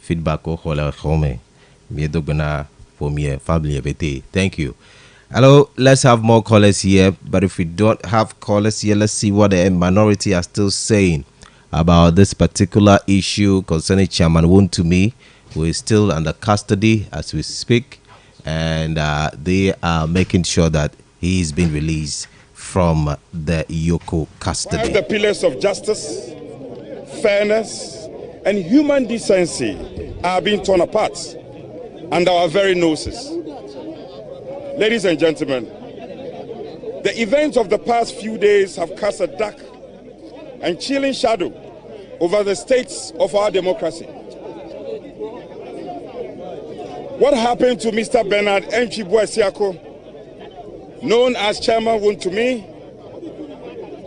Feedback thank you. Hello, let's have more callers here. But if we don't have callers here, let's see what the minority are still saying about this particular issue concerning Chairman Wontumi, who is still under custody as we speak, and they are making sure that he is being released from the Yoko custody. While the pillars of justice, fairness, and human decency are being torn apart under our very noses. Ladies and gentlemen, the events of the past few days have cast a dark and chilling shadow over the states of our democracy. What happened to Mr. Bernard Mchibua Siako, known as Chairman Wontumi,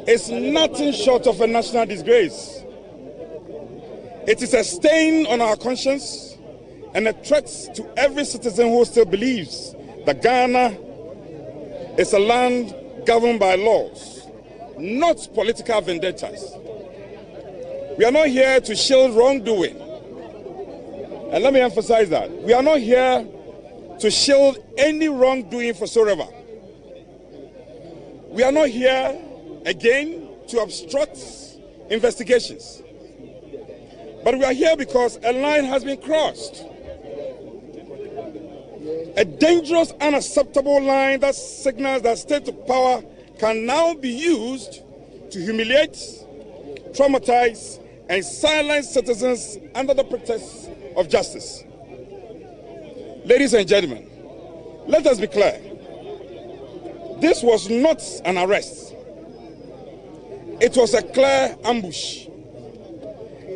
is nothing short of a national disgrace. It is a stain on our conscience and a threat to every citizen who still believes that Ghana is a land governed by laws not political vendettas. We are not here to shield wrongdoing. And let me emphasize that. We are not here to shield any wrongdoing whatsoever. We are not here, again, to obstruct investigations. But we are here because a line has been crossed. A dangerous, unacceptable line that signals that state power can now be used to humiliate, traumatize, and silence citizens under the pretext of justice. Ladies and gentlemen, let us be clear. This was not an arrest. It was a clear ambush.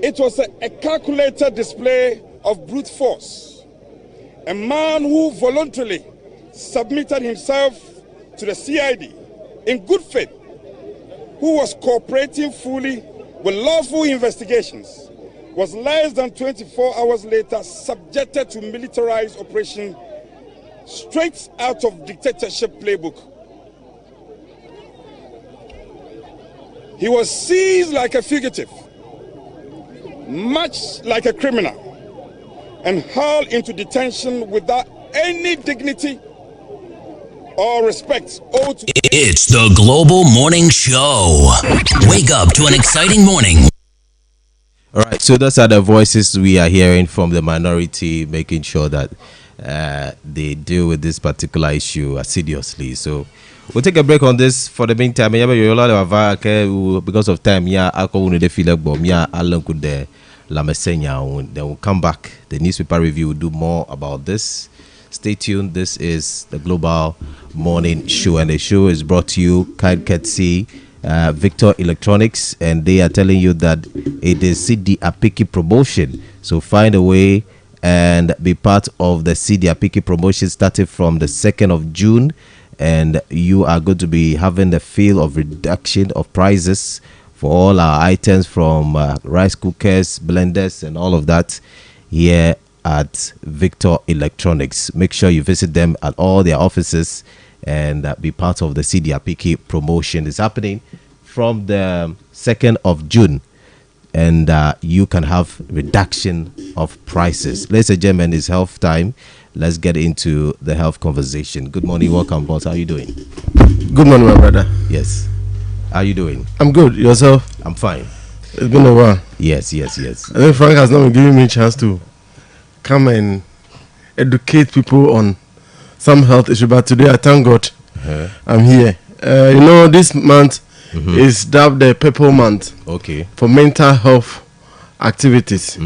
It was a calculated display of brute force. A man who voluntarily submitted himself to the CID in good faith, who was cooperating fully with lawful investigations, was less than 24 hours later subjected to militarized operation straight out of dictatorship playbook. He was seized like a fugitive, much like a criminal, and hauled into detention without any dignity or respect owed to... It's the Global Morning Show. Wake up to an exciting morning. All right, so those are the voices we are hearing from the minority, making sure that they deal with this particular issue assiduously. So we'll take a break on this for the meantime. Because of time, then we'll come back. The newspaper review will do more about this. Stay tuned. This is the Global Morning Show, and the show is brought to you kind courtesy Victor Electronics, and they are telling you that it is CD Apiki promotion. So find a way and be part of the CD Apiki promotion starting from the 2nd of June, and you are going to be having the feel of reduction of prices for all our items from rice cookers, blenders, and all of that here at Victor Electronics. Make sure you visit them at all their offices and be part of the CD Apiki promotion. It's happening from the 2nd of June, and you can have reduction of prices. Ladies and gentlemen, it's health time. Let's get into the health conversation. Good morning, welcome, boss. How are you doing? Good morning, my brother. Yes. How are you doing? I'm good. Yourself? I'm fine. It's been a while. Yes. I think Frank has not been giving me a chance to come and educate people on some health issue, but today I thank God I'm here. This month is dubbed the Purple Month for mental health activities.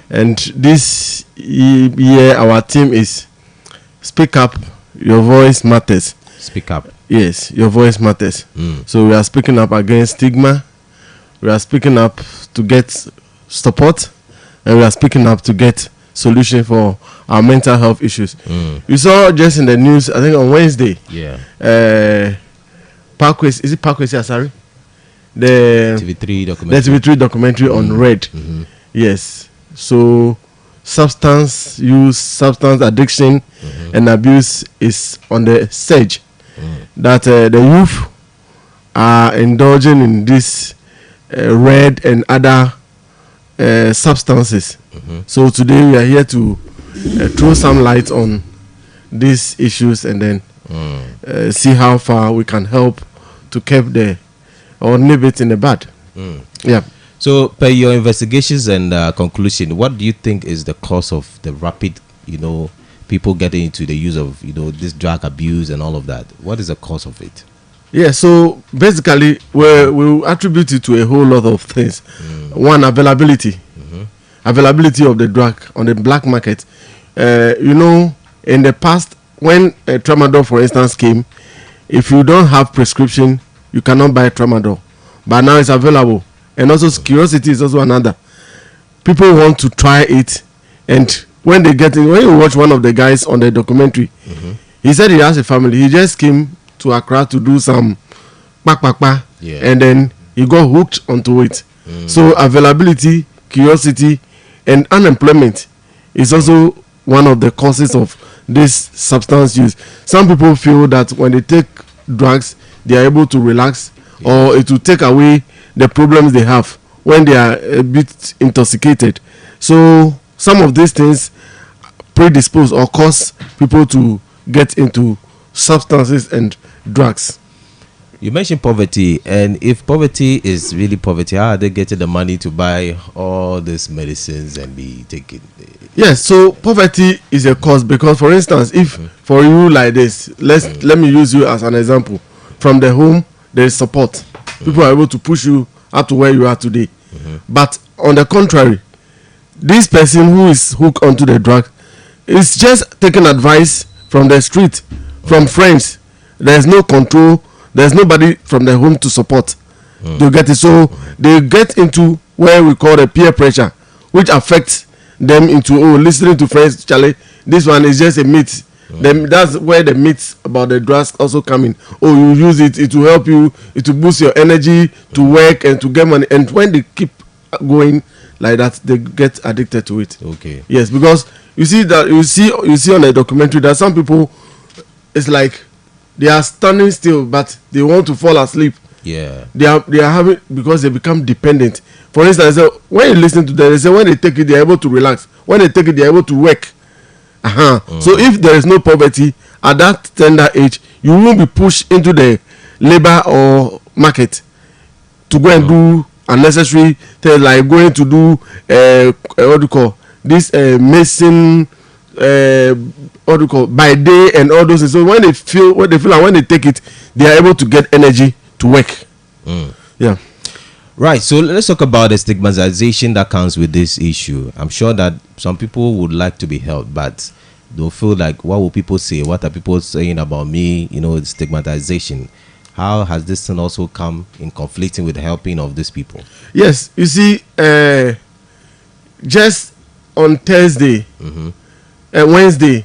And this year our theme is Speak Up, Your Voice Matters. Speak up. Yes, your voice matters. So we are speaking up against stigma. We are speaking up to get support, and we are speaking up to get solution for our mental health issues. You saw just in the news, I think on Wednesday. Parkway, is it Parkway Asari? The TV3 documentary on Red. Yes. So substance use, substance addiction, and abuse is on the stage. That the youth are indulging in this red and other substances. So today we are here to throw some light on these issues and then see how far we can help to keep or nip it in the bud. Yeah. So, per your investigations and conclusion, what do you think is the cause of the rapid, people getting into the use of, this drug abuse and all of that? What is the cause of it? Yeah, so basically, we attribute it to a whole lot of things. One, availability. Availability of the drug on the black market. In the past, when tramadol, for instance, came, if you don't have prescription, you cannot buy tramadol. But now it's available. And also, curiosity is also another. People want to try it, and when they get it, when you watch one of the guys on the documentary, he said he has a family. He just came to Accra to do some and then he got hooked onto it. So availability, curiosity, and unemployment is also one of the causes of this substance use. Some people feel that when they take drugs, they are able to relax or it will take away the problems they have when they are a bit intoxicated. So some of these things predispose or cause people to get into substances and drugs. You mentioned poverty, and if poverty is really poverty, how are they getting the money to buy all these medicines and be taken? Yes, so poverty is a cause because, for instance, if for you like this, let me use you as an example. From the home, there is support. People are able to push you up to where you are today. But on the contrary, this person who is hooked onto the drug is just taking advice from the street, from friends. There is no control. There's nobody from the home to support. To get it, so they get into where we call the peer pressure, which affects them into listening to friends. Charlie, this one is just a myth. Then that's where the myths about the drugs also come in. You use it, it will help you, it will boost your energy to work and to get money. And when they keep going like that, they get addicted to it. Okay. Yes, because you see on the documentary that some people, it's like they are standing still, but they want to fall asleep. Yeah. They are having, because they become dependent. For instance, when you listen to them, they say when they take it, they are able to relax. When they take it, they are able to work. So if there is no poverty at that tender age, you won't be pushed into the labor or market to go and do unnecessary things like going to do what do you call this medicine, what do you call, by day and all those things. So when they feel like when they take it, they are able to get energy to work. Yeah. Right, so let's talk about the stigmatization that comes with this issue. I'm sure that some people would like to be helped, but they'll feel like, what will people say? What are people saying about me? You know, stigmatization. How has this thing also come in conflicting with the helping of these people? Yes, you see, just on Thursday, Wednesday,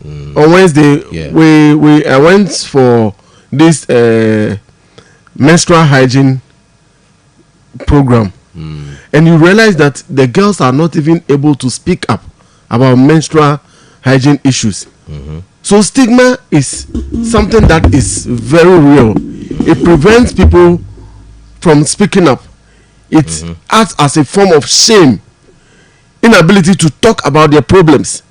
on Wednesday, I went for this menstrual hygiene program, and you realize that the girls are not even able to speak up about menstrual hygiene issues. So stigma is something that is very real. It prevents people from speaking up. It acts as a form of shame, inability to talk about their problems.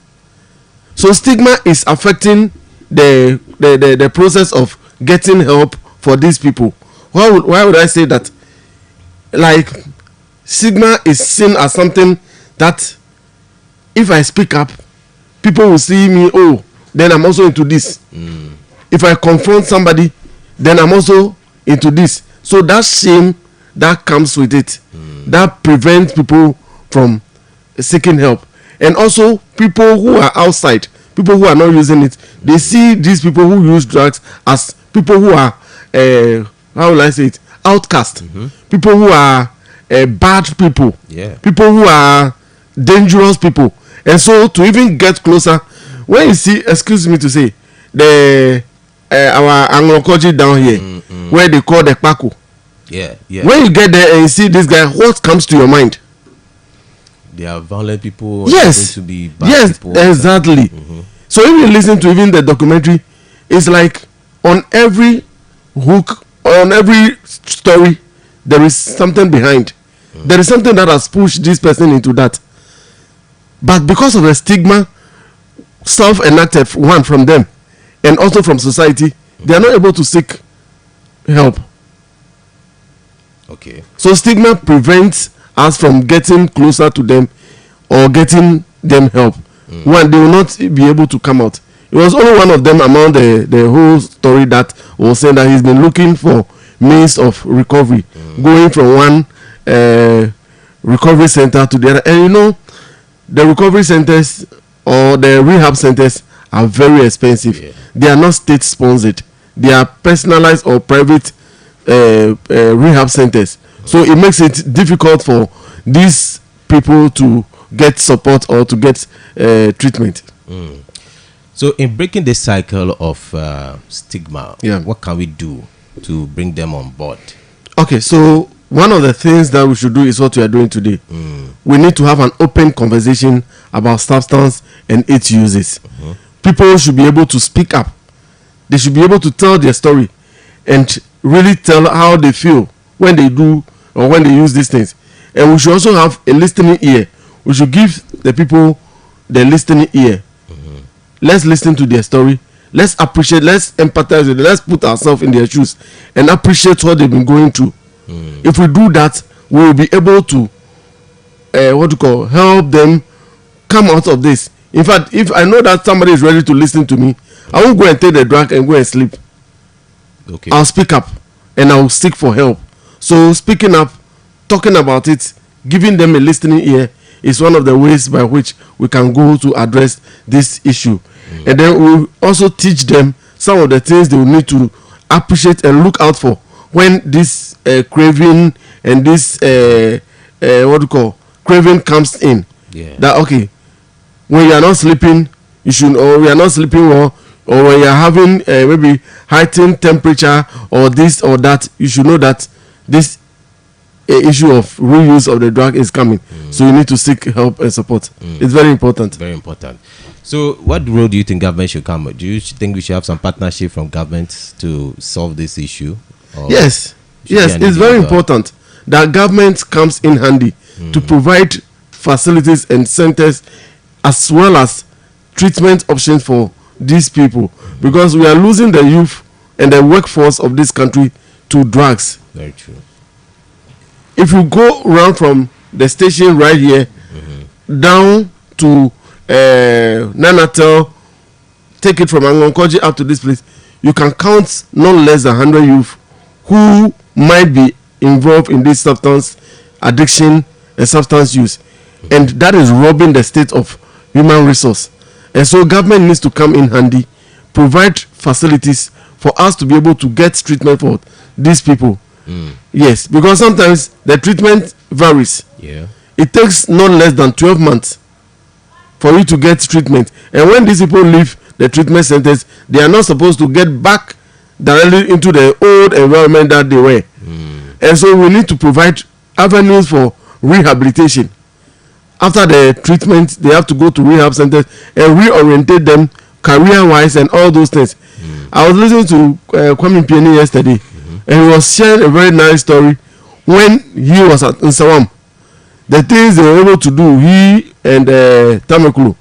So stigma is affecting the process of getting help for these people. Why would I say that? Like, stigma is seen as something that if I speak up, people will see me, then I'm also into this. If I confront somebody, then I'm also into this. So that shame that comes with it, that prevents people from seeking help. And also people who are outside, people who are not using it, they see these people who use drugs as people who are how will I say it, outcast, people who are bad people, people who are dangerous people. And so to even get closer, when you see, excuse me to say, our Anglo-Koji down here, where they call the Paco, when you get there and you see this guy, what comes to your mind? They are violent people. Yes, to be bad people. Exactly. So if you listen to even the documentary, it's like on every hook, on every story, there is something behind. There is something that has pushed this person into that. But because of the stigma, self-enacted, one from them, and also from society, they are not able to seek help. Okay. So stigma prevents us from getting closer to them or getting them help. One, they will not be able to come out. It was only one of them among the whole story that was saying that he's been looking for means of recovery, going from one recovery center to the other. And you know, the recovery centers or the rehab centers are very expensive. They are not state sponsored. They are personalized or private rehab centers. So it makes it difficult for these people to get support or to get treatment. So in breaking the cycle of stigma, what can we do to bring them on board? Okay, so one of the things that we should do is what we are doing today. We need to have an open conversation about substance and its uses. People should be able to speak up. They should be able to tell their story. and really tell how they feel when they do or when they use these things. And we should also have a listening ear. We should give the people the listening ear. Let's listen to their story. Let's appreciate, let's empathize with them. Let's put ourselves in their shoes and appreciate what they've been going through. If we do that, we will be able to help them come out of this. In fact, if I know that somebody is ready to listen to me, I won't go and take the drug and go and sleep. Okay. I'll speak up and I'll seek for help. So speaking up, talking about it, giving them a listening ear is one of the ways by which we can go to address this issue. And then we'll also teach them some of the things they will need to appreciate and look out for when this craving and this craving comes in. Yeah. That okay, when you are not sleeping, you should, or we are not sleeping well, or when you are having maybe heightened temperature or this or that, you should know that this issue of reuse of the drug is coming. So you need to seek help and support. It's very important. Very important. So what role do you think government should come? Do you think we should have some partnership from government to solve this issue? Yes, it's very important that government comes in handy to provide facilities and centers as well as treatment options for these people, because we are losing the youth and the workforce of this country to drugs. Very true. If you go around from the station right here down to Nanatel, take it from Angonkoji up to this place, you can count not less than 100 youth who might be involved in this substance addiction and substance use, and that is robbing the state of human resource. And so government needs to come in handy, provide facilities for us to be able to get treatment for these people. Yes, because sometimes the treatment varies. It takes not less than 12 months for you to get treatment, and when these people leave the treatment centers, they are not supposed to get back directly into the old environment that they were. And so we need to provide avenues for rehabilitation. After the treatment, they have to go to rehab centers and reorientate them career-wise and all those things. I was listening to Kwame Mpieni yesterday, and he was sharing a very nice story when he was at Nsawam. The things they were able to do, he and Tamakulu,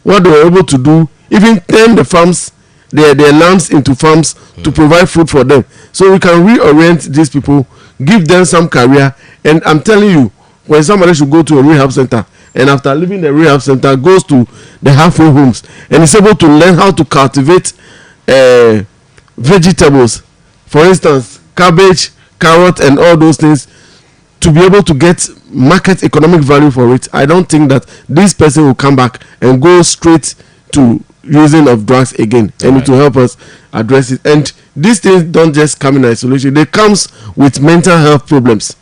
what they were able to do, even turn the farms, their lands into farms to provide food for them. So we can reorient these people, give them some career. And I'm telling you, when somebody should go to a rehab center, and after leaving the rehab center goes to the halfway homes and is able to learn how to cultivate vegetables, for instance cabbage, carrot and all those things, to be able to get market economic value for it, I don't think that this person will come back and go straight to using of drugs again. And it will help us address it. And these things don't just come in isolation, they comes with mental health problems.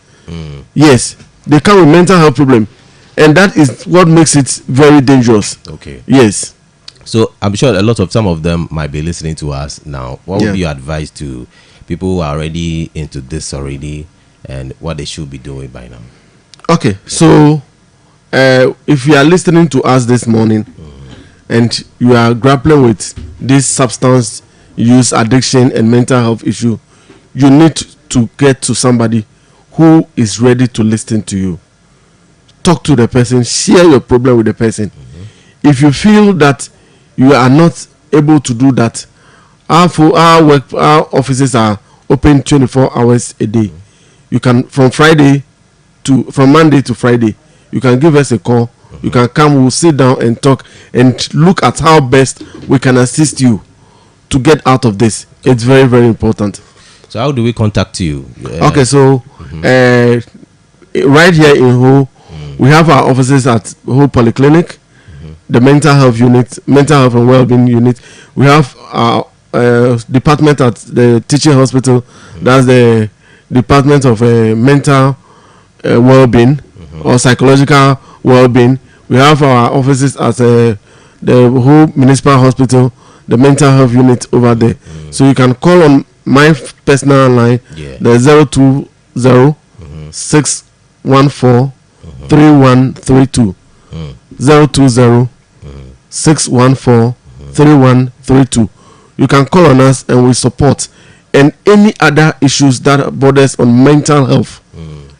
Yes, they come with mental health problem, and that is what makes it very dangerous. Okay. Yes. So I'm sure a lot of some of them might be listening to us now. What would be your advice to people who are already into this already, and what they should be doing by now? Okay, so if you are listening to us this morning and you are grappling with this substance use addiction and mental health issue, you need to get to somebody who is ready to listen to you. Talk to the person, share your problem with the person. If you feel that you are not able to do that, our offices are open 24 hours a day. You can from Monday to Friday, you can give us a call. You can come, we'll sit down and talk and look at how best we can assist you to get out of this. It's very, very important. So how do we contact you? Okay, so right here in Ho, we have our offices at Ho Polyclinic, the mental health unit, mental health and well-being unit. We have our department at the teaching hospital. That's the department of mental well-being or psychological well-being. We have our offices at the whole municipal hospital, the mental health unit over there. So you can call on my personal line, the 020-614-3132. 020-614-3132. You can call on us and we support and any other issues that borders on mental health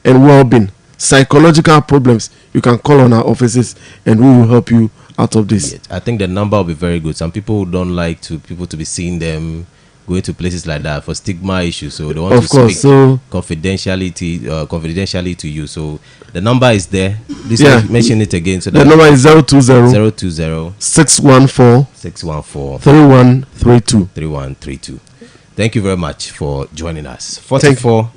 and well-being, psychological problems, you can call on our offices and we will help you out of this. I think the number will be very good. Some people don't like people to be seeing them going to places like that for stigma issues, so they want to speak confidentially to you. So the number is there. Mention it again. So the number is 020 614 3132. Thank you very much for joining us. 44.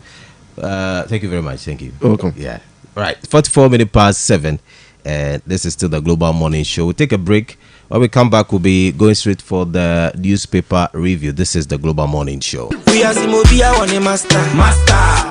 Thank you very much. Thank you. Welcome. Yeah. All right. 44 minutes past 7. This is still the Global Morning Show. We'll take a break. When we come back, we'll be going straight for the newspaper review. This is the Global Morning Show. We are the master.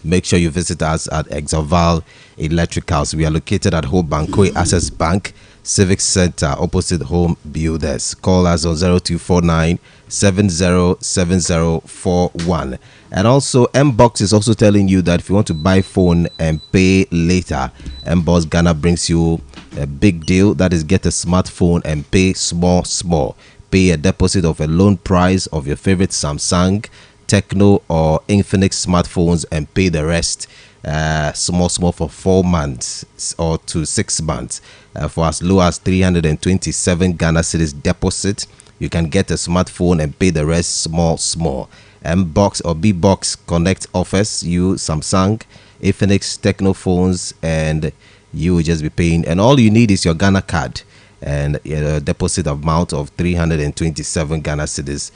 make sure you visit us at Exoval Electric House. We are located at Hope Bankoi Access Bank Civic Center opposite Home Builders. Call us on 0249 707041. And also Mbox is also telling you that if you want to buy phone and pay later, Mbox Ghana brings you a big deal. That is, get a smartphone and pay small. Pay a deposit of a loan price of your favorite Samsung, Tecno or Infinix smartphones and pay the rest small for 4 months or to 6 months for as low as 327 Ghana cedis deposit. You can get a smartphone and pay the rest small. Mbox or Bbox Connect offers you Samsung, Infinix, Tecno phones, and you will just be paying. And all you need is your Ghana card and a deposit amount of 327 Ghana cedis.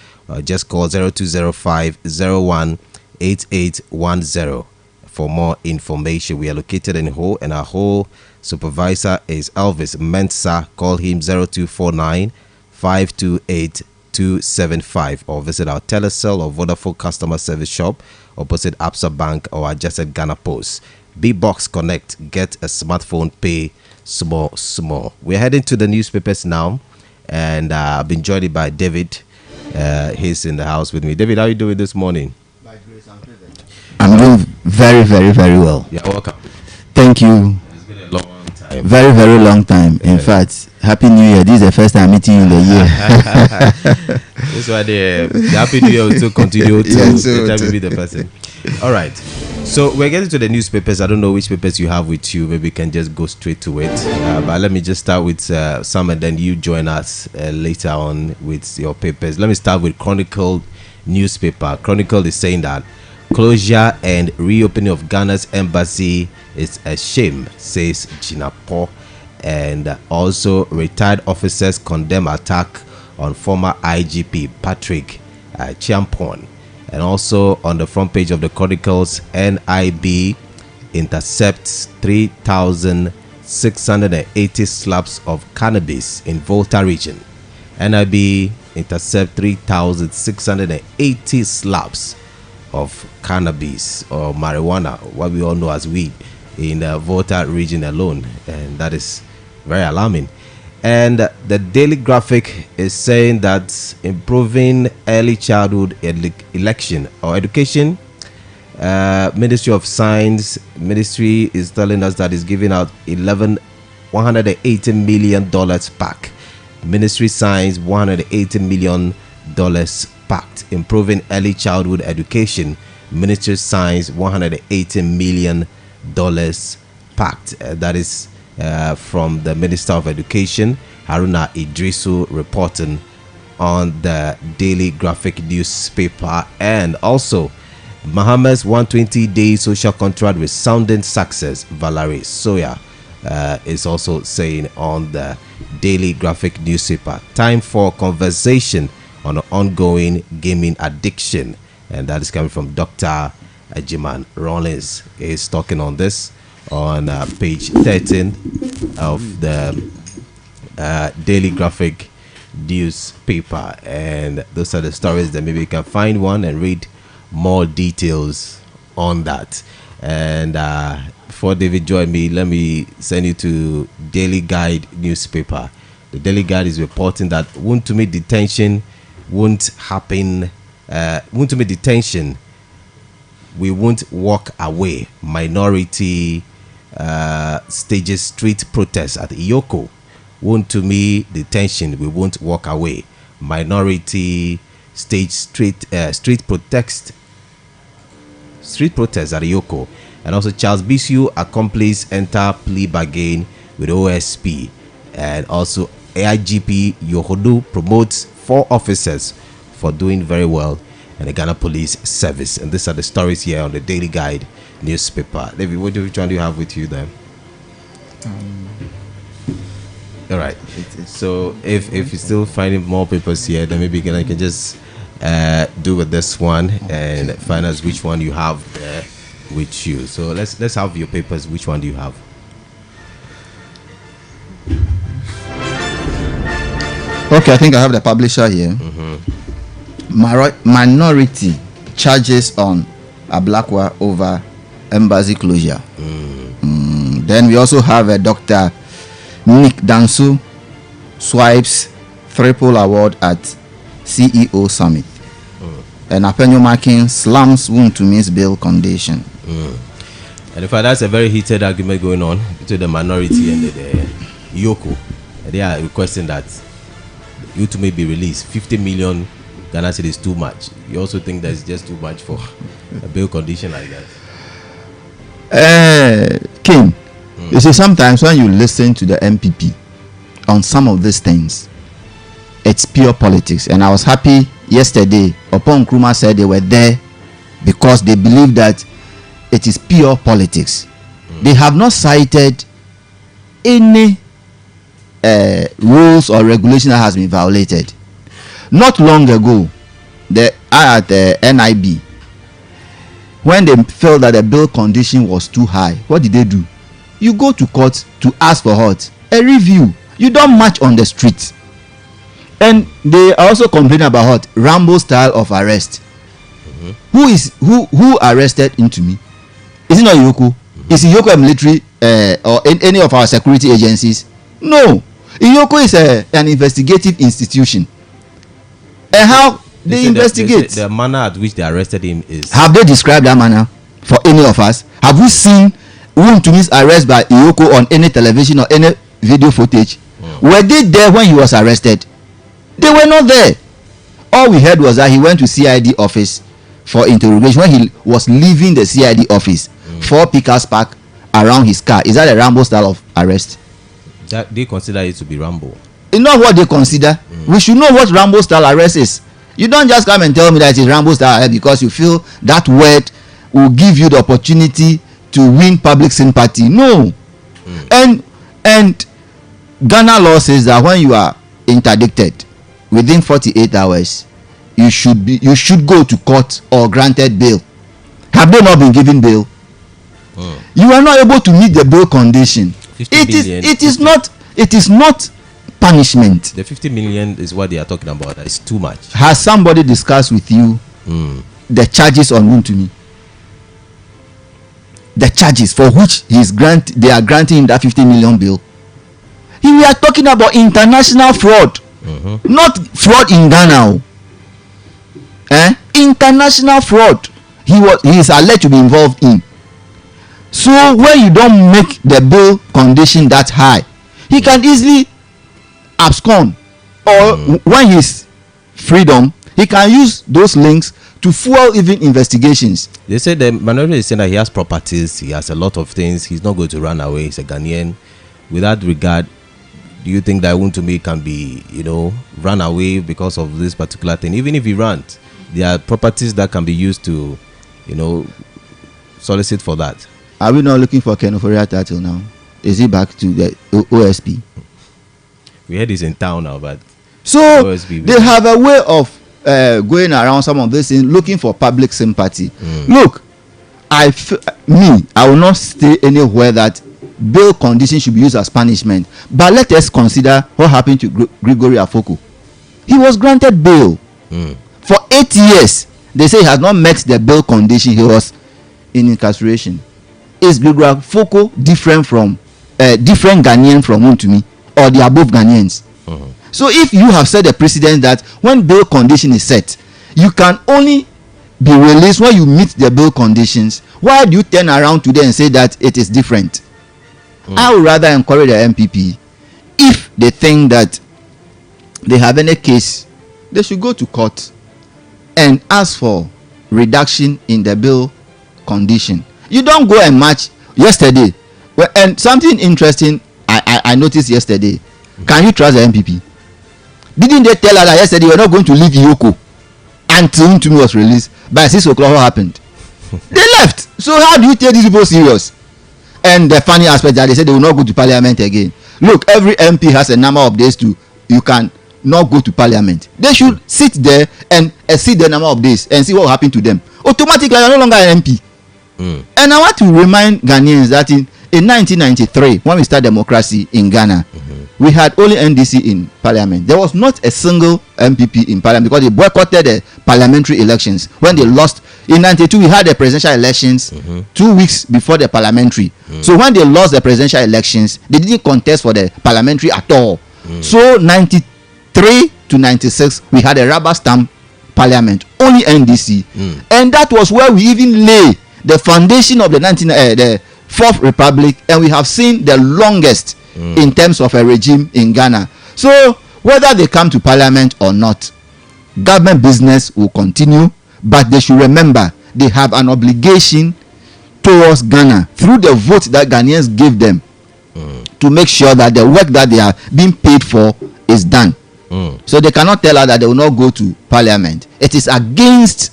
Just call 0205 018810 for more information. We are located in Ho, and our Ho supervisor is Elvis Mensah. Call him 0249 528 275 or visit our Telecel or Vodafone customer service shop opposite Absa Bank or adjacent Ghana Post. Bbox Connect, get a smartphone, pay small. We're heading to the newspapers now, and I've been joined by David. He's in the house with me. David, how are you doing this morning? By grace and privilege. I'm doing very, very, very well. You're welcome. Thank you. It's been a long time. Very, very long time. In fact, Happy New Year. This is the first time meeting you in the year. That's why the Happy New Year will still continue to be the person. All right. So we're getting to the newspapers. I don't know which papers you have with you. Maybe we can just go straight to it. But let me just start with some, and then you join us later on with your papers. Let me start with Chronicle newspaper. Chronicle is saying that closure and reopening of Ghana's embassy is a shame, says Jinapo. And also retired officers condemn attack on former IGP Patrick Chiampon. And also on the front page of the Chronicles, NIB intercepts 3,680 slabs of cannabis in Volta region. NIB intercept 3,680 slabs of cannabis or marijuana, what we all know as weed, in the Volta region alone. And that is very alarming. And the Daily Graphic is saying that improving early childhood election or education, Ministry of Science ministry is telling us that it's giving out $180 million pack. Ministry Science $180 million packed. Improving early childhood education, Ministry of Science $180 million packed. That is from the Minister of Education, Haruna Idrisu, reporting on the Daily Graphic newspaper. And also Mohammed's 120-day social contract resounding success, Valerie Soya is also saying on the Daily Graphic newspaper. Time for conversation on the ongoing gaming addiction, and that is coming from Dr. Ajiman Rollins. Is talking on this on page 13 of the Daily Graphic newspaper. And those are the stories that maybe you can find one and read more details on that. And before David join me, let me send you to Daily Guide newspaper. The Daily Guide is reporting that Wontumi detention won't happen. Wontumi detention, we won't walk away. Minority stages street protests at Iyoko. Wontumi detention, we won't walk away. Minority stage street protests at Iyoko. And also Charles Bisu accomplice enter plea bargain with OSP. And also AIGP Yohodu promotes 4 officers for doing very well in the Ghana Police Service. And these are the stories here on the Daily Guide newspaper. David, which one do you have with you then? All right. So if you're still finding more papers here, then maybe I can just do with this one and find out which one you have there with you. So let's have your papers. Which one do you have? Okay, I think I have the publisher here. Minority charges on Ablakwa over embassy closure. Then we also have Dr. Nick Dansu swipes triple award at CEO Summit. And Apenyo Makin slams Wuntumi's bail condition. And in fact, that's a very heated argument going on between the minority and the Yoko. They are requesting that Wontumi be released. 50 million Ghana cedis is too much. You also think that's just too much for a bail condition like that? King, you see, sometimes when you listen to the MPP on some of these things, it's pure politics. And I was happy yesterday upon Nkrumah said they were there because they believe that it is pure politics. They have not cited any rules or regulation that has been violated. Not long ago, at the NIB, when they felt that the bail condition was too high, what did they do? You go to court to ask for what? A review. You don't march on the street. And they also complain about what? Rambo style of arrest. Who arrested Wontumi? Is it not Yoko? Is Yoko a military or any of our security agencies? No. Yoko is an investigative institution. And how they investigate? The manner at which they arrested him is. Have they described that manner for any of us? Have we seen Wuntumi's arrest by Yoko on any television or any video footage? Were they there when he was arrested? They were not there. All we heard was that he went to CID office for interrogation. When he was leaving the CID office, 4 pickers parked around his car. Is that a Rambo style of arrest? That they consider it to be Rambo. It's not what they consider. We should know what Rambo style arrest is. You don't just come and tell me that it is Rambo style arrest because you feel that word will give you the opportunity to win public sympathy. No. And Ghana law says that when you are interdicted within 48 hours, you should go to court or granted bail. Have they not been given bail? You are not able to meet the bail condition. It is not punishment. The 50 million is what they are talking about. It's too much. Has somebody discussed with you the charges on Wontumi? The charges for which they are granting him that 50 million bill. We are talking about international fraud, not fraud in Ghana. International fraud. He is alleged to be involved in. So when you don't make the bail condition that high, he can easily abscond, or when he's freedom, he can use those links to fuel even investigations. They say the minority is saying that he has properties, he has a lot of things, he's not going to run away, he's a Ghanaian. With that regard, do you think that Wontumi can be, run away because of this particular thing? Even if he runs, there are properties that can be used to, solicit for that. Are we not looking for Ken Ofori title now? Is he back to the OSP? We heard he's in town now, but so OSP, they have a way of going around some of this things, looking for public sympathy. Look, I will not stay anywhere that bail conditions should be used as punishment. But let us consider what happened to Gregory Afoko. He was granted bail for 8 years. They say he has not met the bail condition. He was in incarceration. Is Gregory Afoko different Ghanaian from Wontumi, or the above Ghanaians? So if you have set a precedent that when bail condition is set, you can only be released when you meet the bail conditions, why do you turn around today and say that it is different? I would rather encourage the MPP, if they think that they have any case, they should go to court and ask for reduction in the bail condition. You don't go and march yesterday. And something interesting I noticed yesterday. Can you trust the MPP? Didn't they tell us that yesterday we're not going to leave Yoko until Wontumi was released? By 6 o'clock, what happened? They left. So how do you take these people serious? And the funny aspect that they said they will not go to parliament again. Look, every MP has a number of days you can not go to parliament. They should sit there and exceed the number of days and see what will happen to them. Automatically, they are no longer an MP. And I want to remind Ghanaians that in 1993, when we started democracy in Ghana, we had only NDC in parliament. There was not a single MPP in parliament because they boycotted the parliamentary elections. When they lost in 92, we had the presidential elections 2 weeks before the parliamentary. So when they lost the presidential elections, they didn't contest for the parliamentary at all. So 93 to 96, we had a rubber stamp parliament, only NDC, and that was where we even lay the foundation of the Fourth Republic, and we have seen the longest in terms of a regime in Ghana. So whether they come to parliament or not, government business will continue, but they should remember they have an obligation towards Ghana through the vote that Ghanaians gave them to make sure that the work that they are being paid for is done. So they cannot tell us that they will not go to parliament. It is against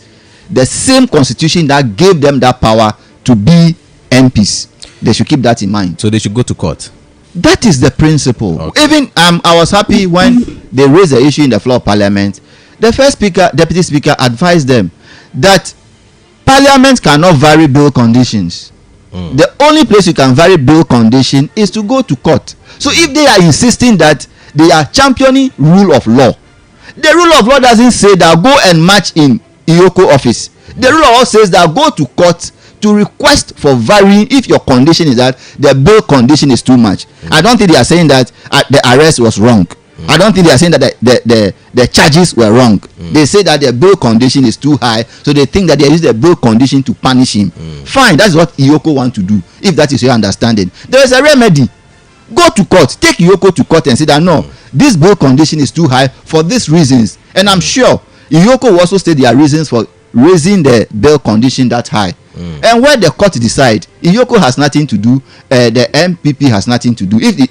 the same constitution that gave them that power to be MPs. They should keep that in mind. So they should go to court. That is the principle. Okay. Even I was happy when they raised the issue in the floor of parliament. The first speaker, deputy speaker, advised them that parliament cannot vary bill conditions. The only place you can vary bill condition is to go to court. So if they are insisting that they are championing rule of law, the rule of law doesn't say that go and march in Iyoko office. The rule of law says that go to court to request for varying if your condition is that the bail condition is too much. I don't think they are saying that the arrest was wrong. I don't think they are saying that the charges were wrong. They say that the bail condition is too high, so they think that they use the bail condition to punish him. Fine, that's what Iyoko want to do, if that is your understanding. There is a remedy. Go to court, take Iyoko to court and say that no, this bail condition is too high for these reasons. And I'm sure Iyoko will also state their reasons for raising the bail condition that high. And where the court decide, Iyoko has nothing to do, the MPP has nothing to do. If the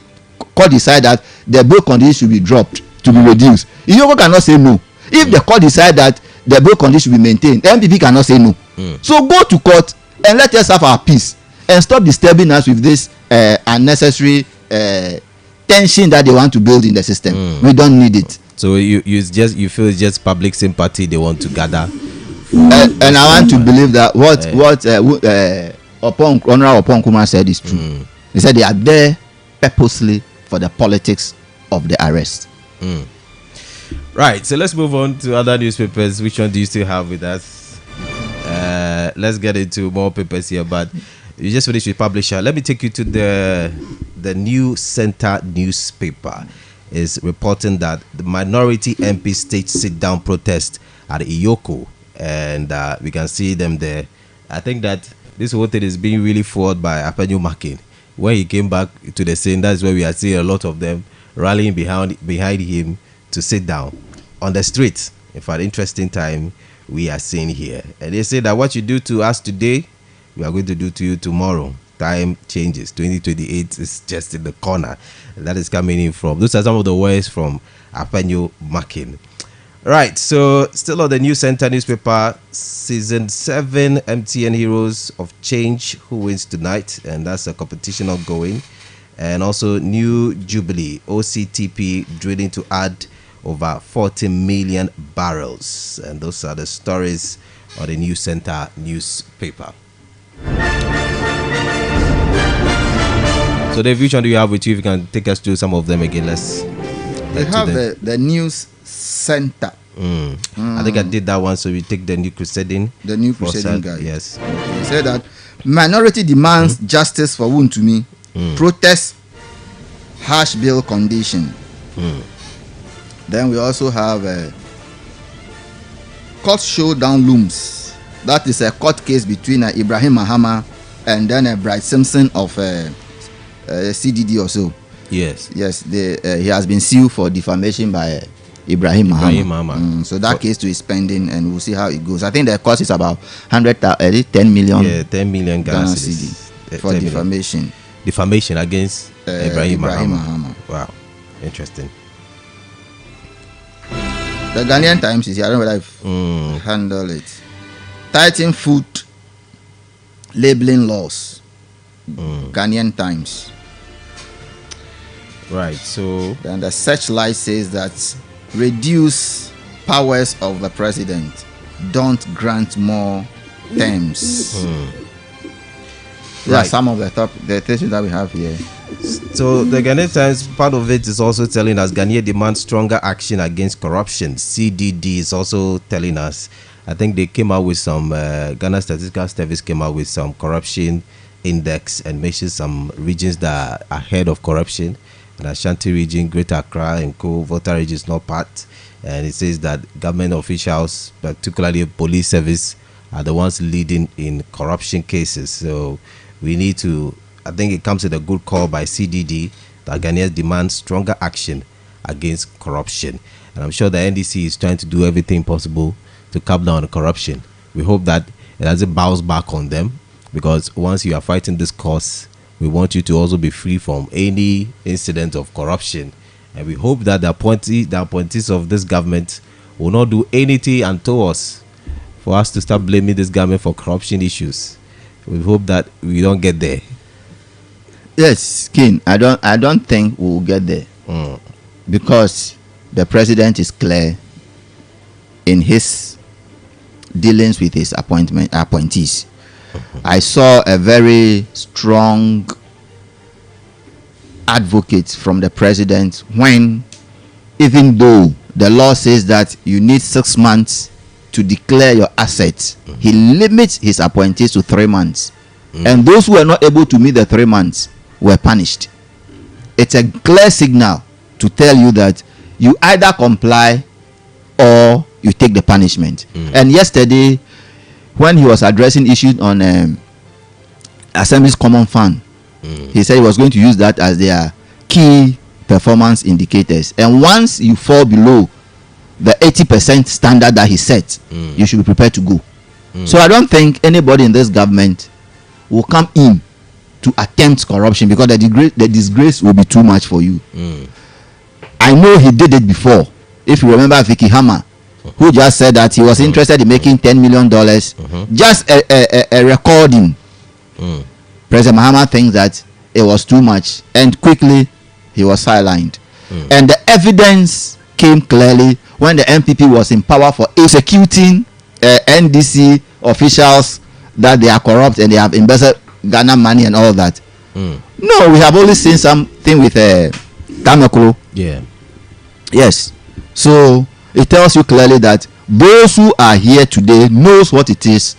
court decide that the bail condition should be dropped, to be reduced, Iyoko cannot say no. If the court decide that the bail condition should be maintained, the MPP cannot say no. So go to court and let us have our peace and stop disturbing us with this unnecessary tension that they want to build in the system. We don't need it. So you feel it's just public sympathy they want to gather. And I want to believe that what Honorable Opon Kumar said is true. He said they are there purposely for the politics of the arrest. Right, so let's move on to other newspapers. Which one do you still have with us? Let's get into more papers here, but you just finished with Publisher. Let me take you to the New Center newspaper. Is reporting that the minority MP stage sit-down protest at Iyoko, and we can see them there. I think that this whole thing is being really forward by Apenyo Makin. When he came back to the scene, that's where we are seeing a lot of them rallying behind him to sit down on the streets. In fact, interesting time we are seeing here. And they say that what you do to us today, we are going to do to you tomorrow. Time changes. 2028 is just in the corner. That is coming in from. Those are some of the words from Apenyo Makin. Right, so still on the New Center newspaper, season 7 MTN Heroes of Change, who wins tonight, and that's a competition ongoing. And also New Jubilee, OCTP drilling to add over 40 million barrels. And those are the stories on the New Center newspaper. So Dave, which one do you have with you? If you can take us through some of them again, let's. We have the News Center. I think I did that one, so we take the New Crusading. The New Crusading guide. Yes. He said that minority demands justice for Wontumi. Protest harsh bail condition. Then we also have court showdown looms. That is a court case between Ibrahim Mahama and then Bright Simpson of CDD or so. Yes. He has been sued for defamation by Ibrahim Mahama. So that case is pending, and we'll see how it goes. I think the cost is about 10 million. Yeah, 10 million Ghana cedis for defamation. Million. Defamation against Ibrahim Mahama. Wow, interesting. The Ghanaian Times is here. I don't know whether I've handled it. Tighten food labeling laws. Ghanaian Times. Right, so then the Searchlight says that reduce powers of the president, don't grant more terms. These are some of the things that we have here. So the Ghanaian Times, part of it is also telling us Ghanaian demands stronger action against corruption. CDD is also telling us. I think they came out with some, Ghana Statistical Service came out with some corruption index and mentioned some regions that are ahead of corruption. And Ashanti region, Greater Accra and Volta region is not part. And it says that government officials, particularly police service, are the ones leading in corruption cases. So we need to, I think it comes with a good call by CDD that Ghanaians demand stronger action against corruption. And I'm sure the NDC is trying to do everything possible to cut down on corruption. We hope that it doesn't bounce back on them, because once you are fighting this cause, we want you to also be free from any incident of corruption. And we hope that the appointees of this government will not do anything until us for us to start blaming this government for corruption issues. We hope that we don't get there. Yes, King, I don't think we'll get there. Because the president is clear in his dealings with his appointees. I saw a very strong advocate from the president when, even though the law says that you need 6 months to declare your assets, he limits his appointees to 3 months. And those who are not able to meet the 3 months were punished. It's a clear signal to tell you that you either comply or you take the punishment. And yesterday, when he was addressing issues on Assembly's Common Fund, he said he was going to use that as their key performance indicators. And once you fall below the 80% standard that he set, you should be prepared to go. So I don't think anybody in this government will come in to attempt corruption, because the disgrace will be too much for you. I know he did it before. If you remember Vicky Hammer, who just said that he was interested in making $10 million, just a recording. President Mahama thinks that it was too much, and quickly he was sidelined. And the evidence came clearly when the MPP was in power for executing NDC officials that they are corrupt and they have invested Ghana money and all that. No, we have only seen something with Kamekolo. Yeah. Yes. So it tells you clearly that those who are here today knows what it is,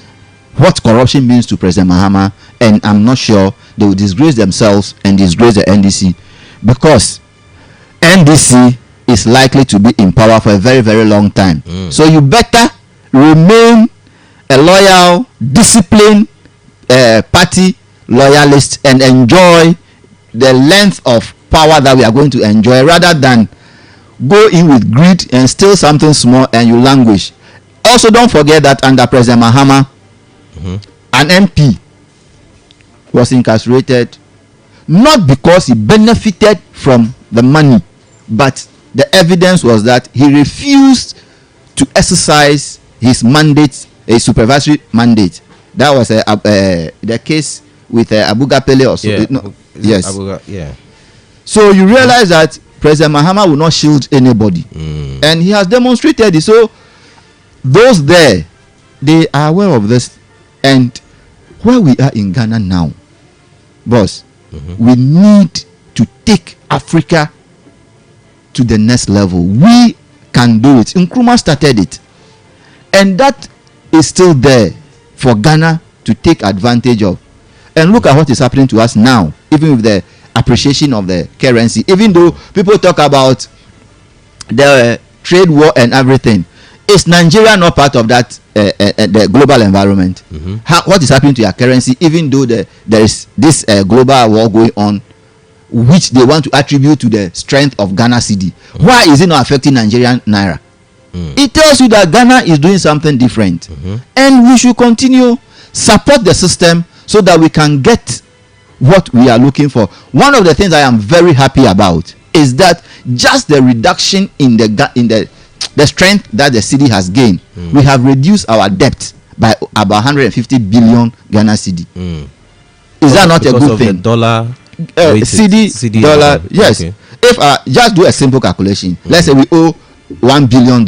what corruption means to President Mahama, and I'm not sure they will disgrace themselves and disgrace the NDC, because NDC is likely to be in power for a very, very long time. So you better remain a loyal, disciplined party loyalist and enjoy the length of power that we are going to enjoy, rather than go in with greed and steal something small and you languish. Also, don't forget that under President Mahama, an MP was incarcerated not because he benefited from the money, but the evidence was that he refused to exercise his mandate, a supervisory mandate. That was the case with Abuga Pele or so. Yeah. No, yes. Abuga, yeah. So you realize that President Mahama will not shield anybody, and he has demonstrated it. So those there, they are aware of this. And where we are in Ghana now, boss, we need to take Africa to the next level. We can do it. Nkrumah started it, and that is still there for Ghana to take advantage of. And look at what is happening to us now, even with the appreciation of the currency. Even though people talk about the trade war and everything, is Nigeria not part of that the global environment? What is happening to your currency, even though there is this global war going on, which they want to attribute to the strength of Ghana cedi? Why is it not affecting Nigerian naira? It tells you that Ghana is doing something different, and we should continue support the system so that we can get what we are looking for. One of the things I am very happy about is that just the reduction in the strength that the cedi has gained, we have reduced our debt by about 150 billion Ghana cedi. Is that not a good thing? The dollar, cedi dollar, yes. Okay. If just do a simple calculation, let's say we owe $1 billion,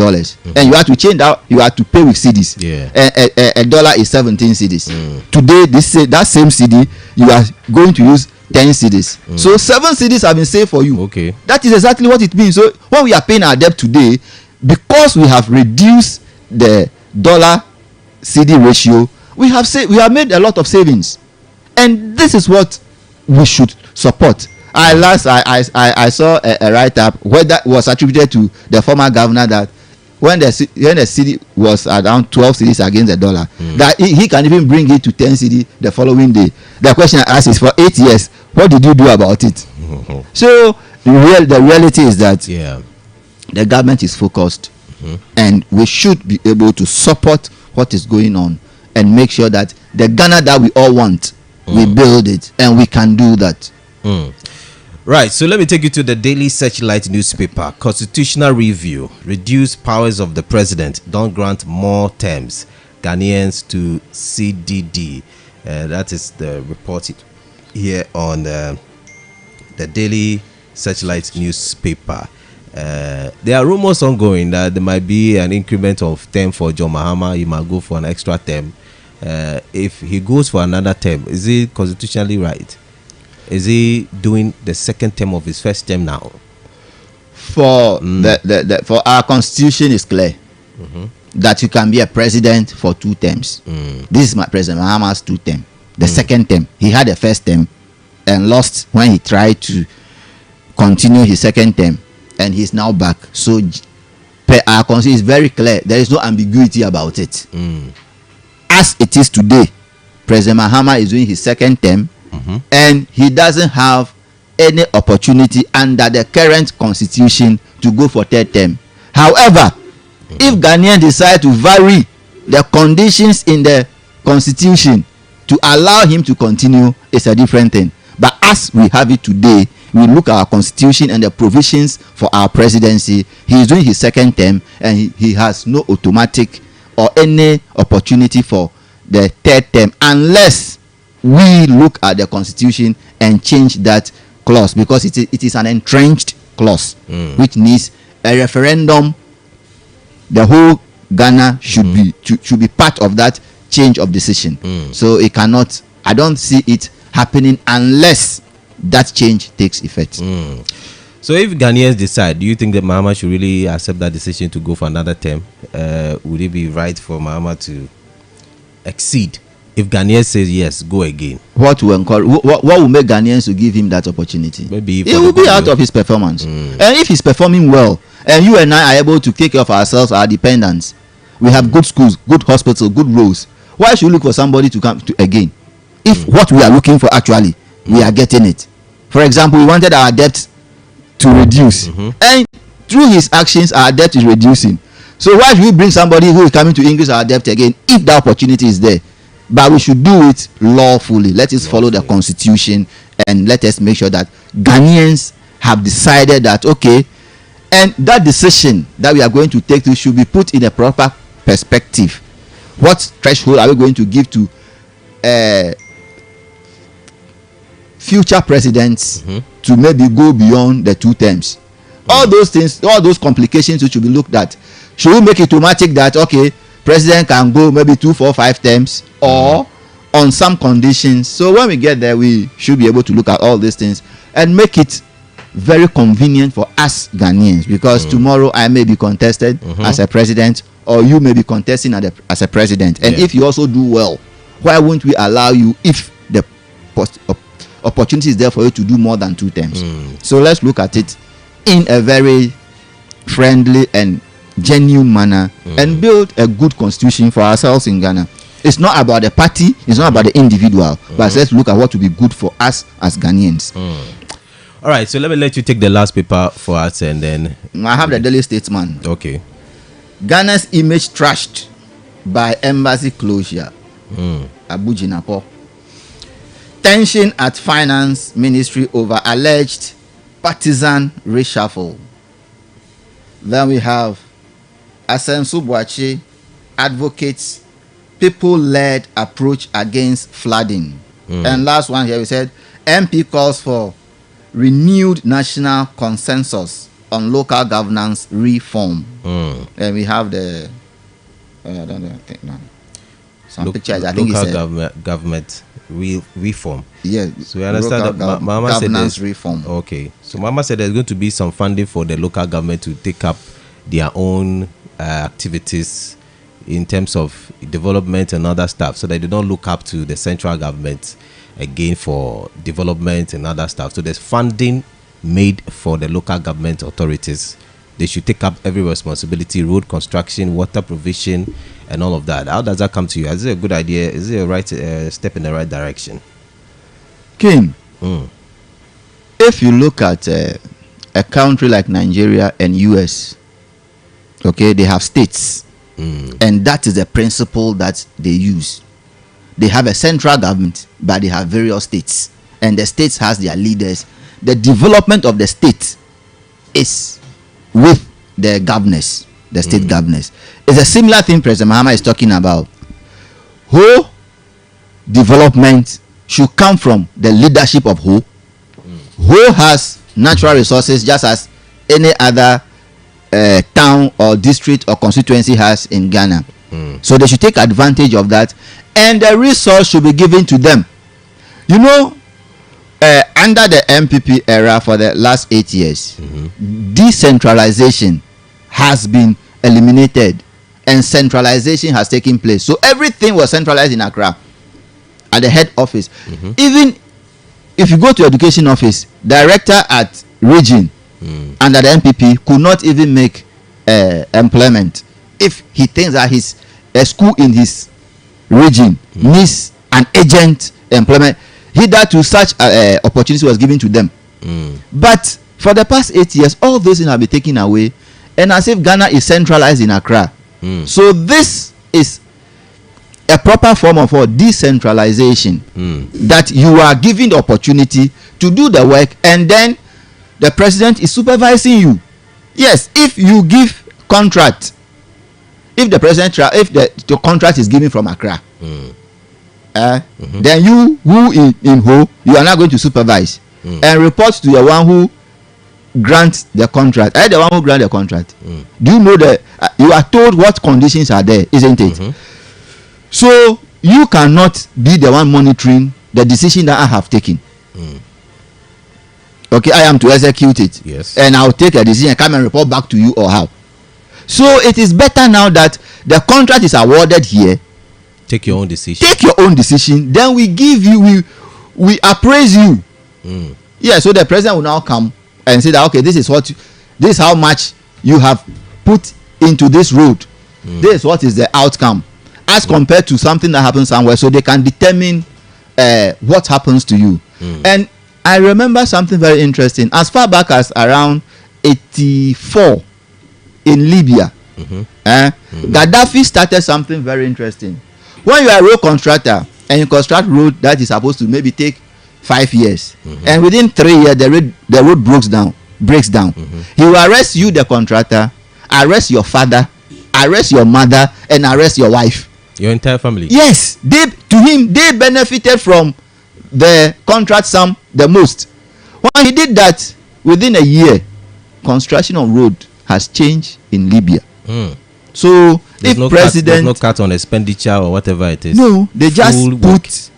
and you have to change that. You have to pay with cedis. A dollar is 17 cedis. Today, that same cedi, you are going to use 10 cedis. So 7 cedis have been saved for you. Okay, that is exactly what it means. So when we are paying our debt today, because we have reduced the dollar cedi ratio, we have made a lot of savings, and this is what we should support. I saw a write-up where that was attributed to the former governor, that when the cedi was around 12 cedis against the dollar, that he can even bring it to 10 cedi the following day. The question I ask is, for 8 years, what did you do about it? So the reality is that the government is focused, and we should be able to support what is going on and make sure that the Ghana that we all want, we build it, and we can do that. Right, so let me take you to the Daily Searchlight newspaper. Constitutional review. Reduce powers of the president. Don't grant more terms. Ghanaians to CDD. That is the report here on the Daily Searchlight newspaper. There are rumors ongoing that there might be an increment of term for John Mahama. He might go for an extra term. If he goes for another term, is he constitutionally right? Is he doing the second term of his first term now? For for our constitution is clear that you can be a president for 2 terms. This is my President Mahama's 2 term. The second term, he had a first term and lost when he tried to continue his second term, and he's now back. So our constitution is very clear. There is no ambiguity about it. As it is today, President Mahama is doing his second term, and he doesn't have any opportunity under the current constitution to go for 3rd term. However, if Ghanaians decide to vary the conditions in the constitution to allow him to continue, it's a different thing. But as we have it today, we look at our constitution and the provisions for our presidency. He is doing his second term, and he has no automatic or any opportunity for the 3rd term, unless we look at the constitution and change that clause, because it is an entrenched clause, which needs a referendum. The whole Ghana should be part of that change of decision. So it cannot, I don't see it happening unless that change takes effect. So if Ghanaians decide, do you think that Mahama should really accept that decision to go for another term? Would it be right for Mahama to exceed? If Ghanaians says yes, go again. What will encourage? What will make Ghanaians to give him that opportunity? Maybe it will be out of his performance. And if he's performing well, and you and I are able to take care of ourselves, our dependents, we have good schools, good hospitals, good roads. Why should we look for somebody to come to again? If what we are looking for actually, we are getting it. For example, we wanted our debt to reduce, and through his actions, our debt is reducing. So why should we bring somebody who is coming to increase our debt again if the opportunity is there? But we should do it lawfully. Let us follow the constitution, and let us make sure that Ghanaians have decided that, okay, and that decision that we are going to take should be put in a proper perspective. What threshold are we going to give to future presidents to maybe go beyond the 2 terms? All those things, all those complications which should be looked at. Should we make it automatic that, okay, president can go maybe 2, 4, 5 terms, or on some conditions? So when we get there, we should be able to look at all these things and make it very convenient for us Ghanaians, because tomorrow I may be contested as a president, or you may be contesting as a president, and if you also do well, why won't we allow you, if the opportunity is there for you to do more than 2 terms? So let's look at it in a very friendly and genuine manner, and build a good constitution for ourselves in Ghana. It's not about the party, it's not about the individual, but let's look at what will be good for us as Ghanaians. All right, so let me let you take the last paper for us, and then I have the Daily Statesman. Okay. Ghana's image trashed by embassy closure. Abu Jinapo. Tension at finance ministry over alleged partisan reshuffle. Then we have Asensu Boachi advocates people-led approach against flooding. And last one here, we said MP calls for renewed national consensus on local governance reform. And we have the I don't know, I think no. Some pictures. I think it's government reform. Yes. So we understand that Mama said governance reform. Okay. So Mama said there's going to be some funding for the local government to take up their own activities in terms of development and other stuff, so that they don't look up to the central government again for development and other stuff. So there's funding made for the local government authorities. They should take up every responsibility: road construction, water provision, and all of that. How does that come to you? Is it a good idea? Is it a right step in the right direction? King, if you look at a country like Nigeria and US, okay, they have states, and that is the principle that they use. They have a central government, but they have various states, and the states has their leaders. The development of the state is with the governors, the state governors. It's a similar thing President Mahama is talking about. Whole development should come from the leadership of who has natural resources just as any other town or district or constituency has in Ghana. So they should take advantage of that, and the resource should be given to them. You know, under the MPP era for the last 8 years, decentralization has been eliminated and centralization has taken place. So everything was centralized in Accra at the head office. Even if you go to education office, director at region under the MPP could not even make employment if he thinks that a school in his region needs an agent employment. Hitherto such opportunity was given to them. But for the past 8 years, all those things have been taken away, and as if Ghana is centralized in Accra. So this is a proper form of decentralization, that you are given the opportunity to do the work, and then the president is supervising you. Yes, if you give contract, if the president if the contract is given from Accra, then you who in who you are not going to supervise and report to the one who grants the contract. The one who grants the contract. Do you know that you are told what conditions are there, isn't it? So you cannot be the one monitoring the decision that I have taken. Okay, I am to execute it. Yes. And I'll take a decision and come and report back to you, or how. So it is better now that the contract is awarded here. Take your own decision. Take your own decision. Then we give you, we appraise you. Yeah, so the president will now come and say that, okay, this is how much you have put into this road. This is what is the outcome, as compared to something that happens somewhere, so they can determine what happens to you. And I remember something very interesting. As far back as around 84 in Libya, Gaddafi started something very interesting. When you are a road contractor and you construct road that is supposed to maybe take 5 years, and within 3 years the road breaks down, he will arrest you, the contractor, arrest your father, arrest your mother, and arrest your wife, your entire family. Yes, they benefited from the contract sum the most. When he did that, within a year, construction of road has changed in Libya. So there's no cut on expenditure or whatever it is. No, they just put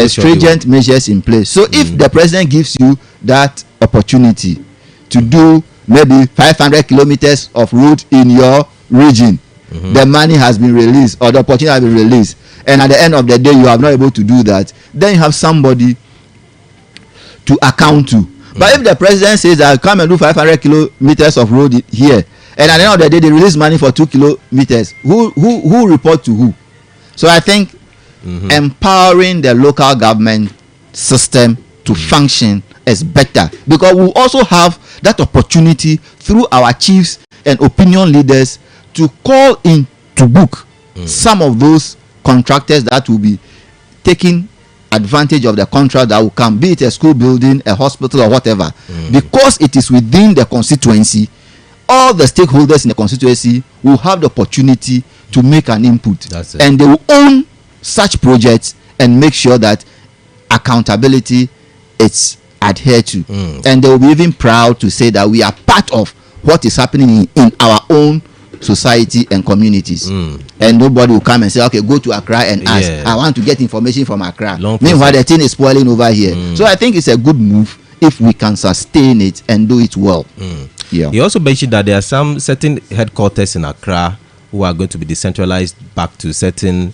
stringent measures in place. So if the president gives you that opportunity to do maybe 500 kilometers of road in your region, the money has been released, or the opportunity has been released, and at the end of the day you are not able to do that, then you have somebody to account to. But if the president says that come and do 500 kilometers of road here, and at the end of the day they release money for 2 kilometers, who report to who? So I think empowering the local government system to function is better, because we also have that opportunity through our chiefs and opinion leaders to call in to book some of those contractors that will be taking advantage of the contract that will come, be it a school building, a hospital, or whatever. Because it is within the constituency, all the stakeholders in the constituency will have the opportunity to make an input, and they will own such projects and make sure that accountability is adhered to, and they will be even proud to say that we are part of what is happening in our own society and communities. And nobody will come and say, okay, go to Accra and ask. I want to get information from Accra. Meanwhile, the thing is spoiling over here. So I think it's a good move if we can sustain it and do it well. Yeah. He also mentioned that there are some certain headquarters in Accra who are going to be decentralized back to certain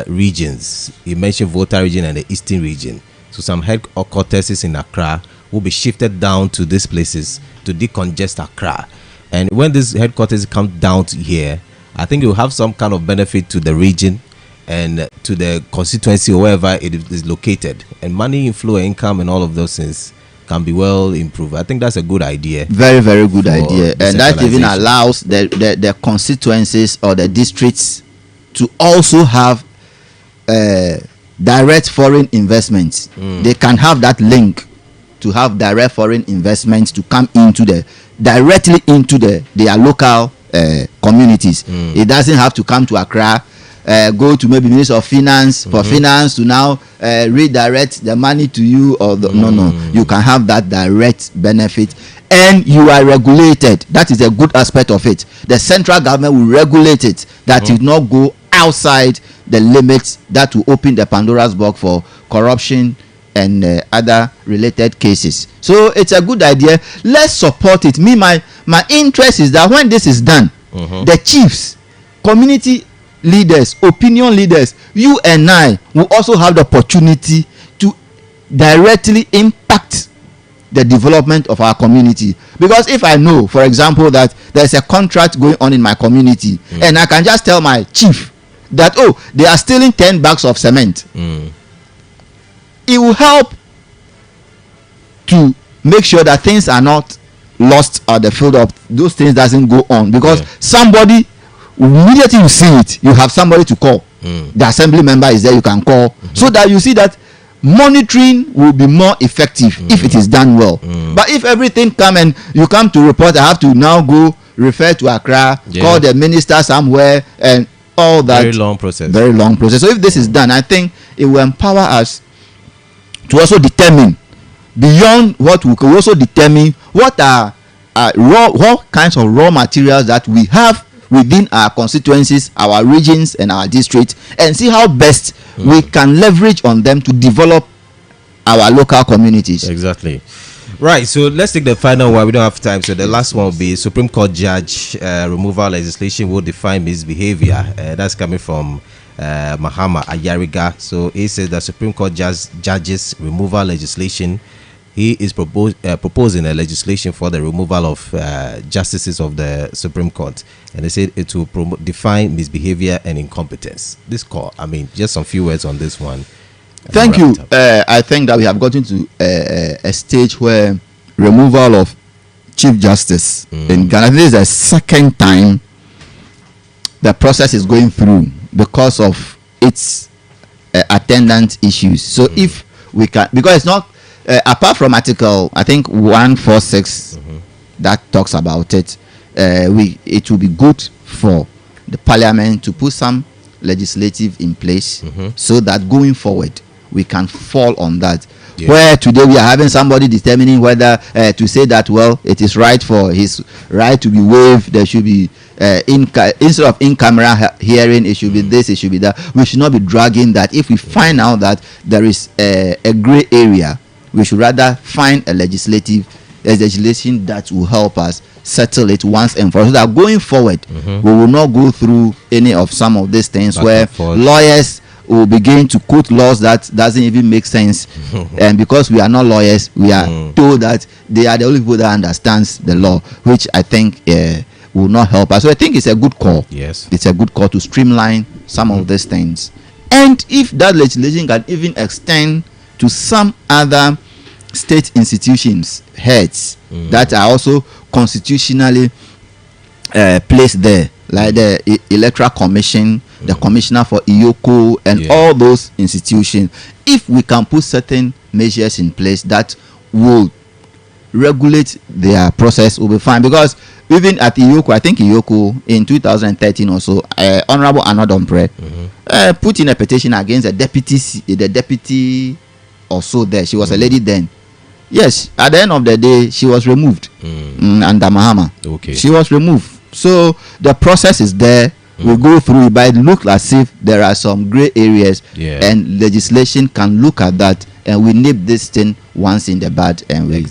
regions. He mentioned Volta region and the Eastern region. So some headquarters in Accra will be shifted down to these places to decongest Accra. And when these headquarters come down to here, I think it will have some kind of benefit to the region and to the constituency or wherever it is located. And money inflow, income, and all of those things can be well improved. I think that's a good idea. Very, very good idea. And that even allows the constituencies or the districts to also have direct foreign investments. They can have that link to have direct foreign investments to come into directly into their local communities. It doesn't have to come to Accra, go to maybe Minister of Finance for finance to now redirect the money to you or no. You can have that direct benefit, and you are regulated. That is a good aspect of it. The central government will regulate it, that it not go outside the limits that will open the Pandora's box for corruption and other related cases. So it's a good idea. Let's support it. My interest is that when this is done, the chiefs, community leaders, opinion leaders, you and I will also have the opportunity to directly impact the development of our community. Because if I know, for example, that there's a contract going on in my community, and I can just tell my chief that, oh, they are stealing 10 bags of cement, it will help to make sure that things are not lost or the field of those things doesn't go on, because somebody immediately you see it, you have somebody to call. The assembly member is there, you can call, so that you see that monitoring will be more effective if it is done well. But if everything come and you come to report, I have to now go refer to Accra, call the minister somewhere, and all that. Very long process. So if this is done, I think it will empower us to also determine beyond what we can also determine what are what kinds of raw materials that we have within our constituencies, our regions, and our districts, and see how best we can leverage on them to develop our local communities. Exactly. Right, so let's take the final one. We don't have time, so the last one will be Supreme Court judge removal legislation will define misbehavior. That's coming from Mahama Ayariga. So he says that Supreme Court judges removal legislation. He is proposing a legislation for the removal of justices of the Supreme Court, and they said it will define misbehavior and incompetence. This call, I mean, just some few words on this one. Thank you. I think that we have gotten to a stage where removal of Chief Justice in Ghana, this is the second time the process is going through because of its attendant issues. So if we can, because it's not apart from article, I think 146 that talks about it, it will be good for the parliament to put some legislative in place so that going forward we can fall on that. Where today we are having somebody determining whether to say that, well, it is right for his right to be waived, there should be instead of in-camera hearing, it should be this, it should be that. We should not be dragging that. If we find out that there is a gray area, we should rather find a legislation that will help us settle it once and for all, so that going forward we will not go through any of some of these things where lawyers will begin to quote laws that doesn't even make sense. And because we are not lawyers, we are told that they are the only people that understands the law, which I think will not help us. So I think it's a good call. Yes, it's a good call to streamline some of these things. And if that legislation can even extend to some other state institutions heads that are also constitutionally placed there, like the Electoral Commission, the Commissioner for Iyoko, and all those institutions, if we can put certain measures in place that will regulate their process, will be fine. Because even at Iyoko, I think Iyoko in 2013 or so, Honorable Anodompre put in a petition against the deputy also there. She was a lady then. Yes, at the end of the day, she was removed under Mahama. Okay. She was removed. So the process is there. We go through it, but it looks as if there are some gray areas, and legislation can look at that, and we nip this thing once in the bud, and we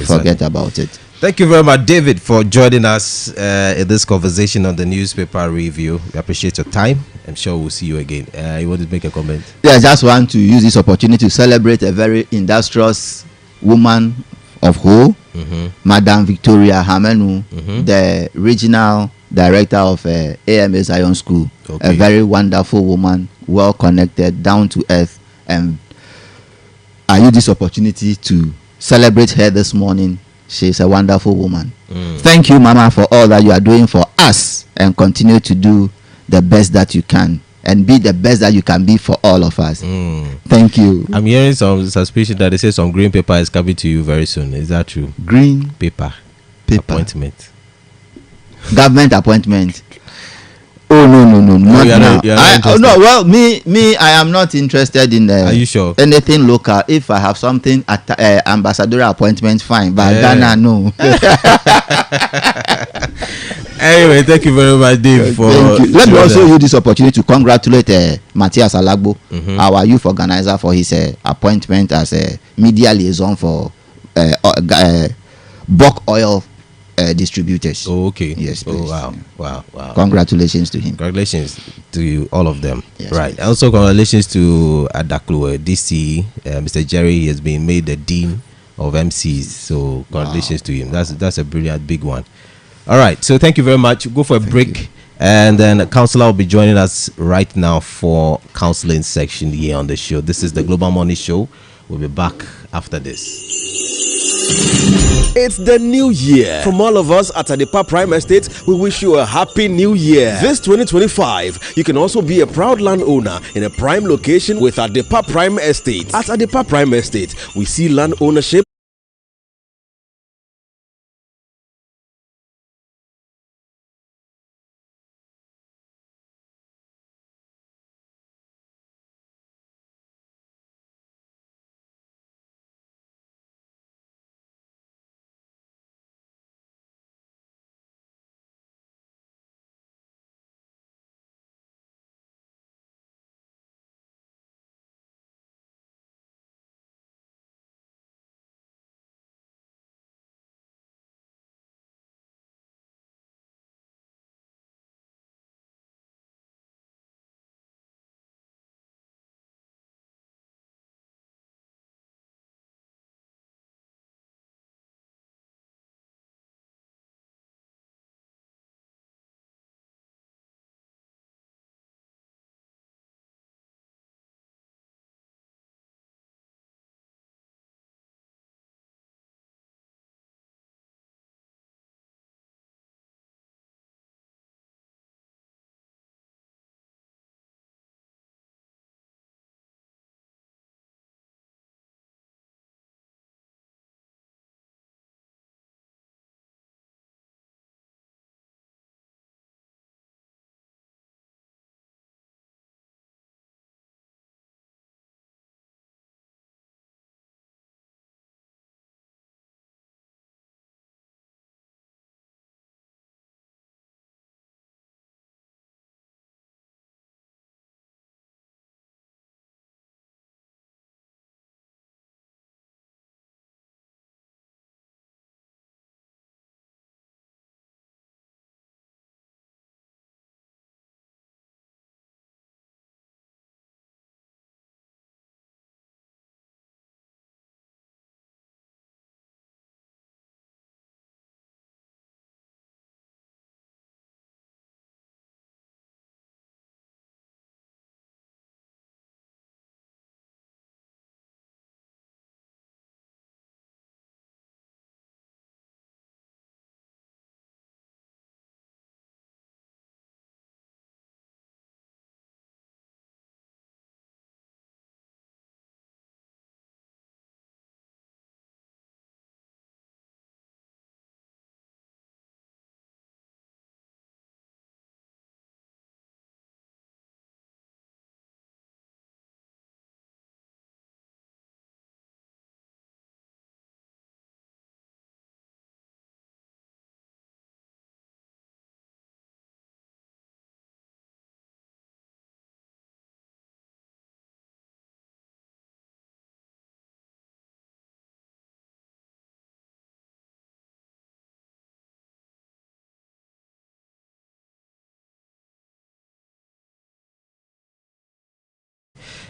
forget about it. Thank you very much, David, for joining us in this conversation on the newspaper review. We appreciate your time. I'm sure we'll see you again. You want to make a comment? Yeah, I just want to use this opportunity to celebrate a very industrious woman of Ho, Madam Victoria Hamenu, the regional director of AMA Zion School. A very wonderful woman, well connected, down to earth, and I use this opportunity to celebrate her this morning. She's a wonderful woman. Thank you, Mama, for all that you are doing for us, and continue to do the best that you can, and be the best that you can be for all of us. Thank you. I'm hearing some suspicion that they say some green paper is coming to you very soon. Is that true? Green paper appointment, government appointment. Oh no, not now. No, well, me, I am not interested in. Are you sure? Anything local? If I have something at ambassadorial appointment, fine. But Ghana, no. Anyway, thank you very much, Dave. Let me also use this opportunity to congratulate Matthias Alagbo, our youth organizer, for his appointment as a media liaison for Buck Oil distributors. Oh, okay. Yes. Please. Oh, wow. Congratulations to him. Congratulations to you, all of them. Yes, right. Please. Also, congratulations to Adaklu DC, Mr. Jerry has been made the dean of MCs. So congratulations to him. That's a brilliant big one. All right. So thank you very much. Go for a break, and then a counselor will be joining us right now for counseling section here on the show. This is the Global Morning Show. We'll be back after this. It's the new year. From all of us at Adepa Prime Estate, we wish you a happy new year. This 2025, you can also be a proud landowner in a prime location with Adepa Prime Estate. At Adepa Prime Estate, we see land ownership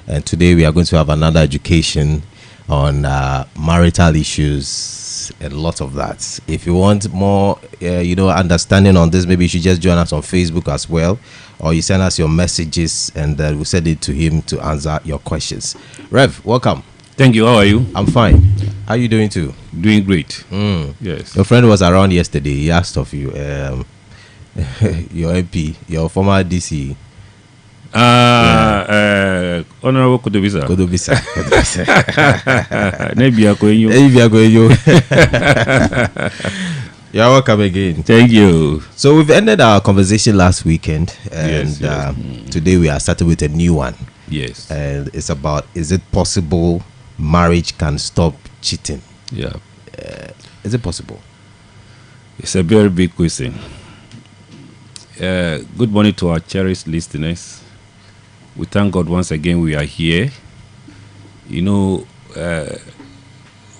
And today we are going to have another education on marital issues and lots of that. If you want more, understanding on this, maybe you should just join us on Facebook as well, or you send us your messages and we'll send it to him to answer your questions. Rev, welcome. Thank you. How are you? I'm fine. How are you doing too? Doing great. Yes. Your friend was around yesterday. He asked of you, your MP, your former DC. Honorable Kudubisa. You're welcome again. Thank you. So we've ended our conversation last weekend, and Yes. today we are starting with a new one. Yes. And it's about, is it possible marriage can stop cheating? Yeah. Is it possible? It's a very big question. Good morning to our cherished listeners. We thank God once again we are here. You know,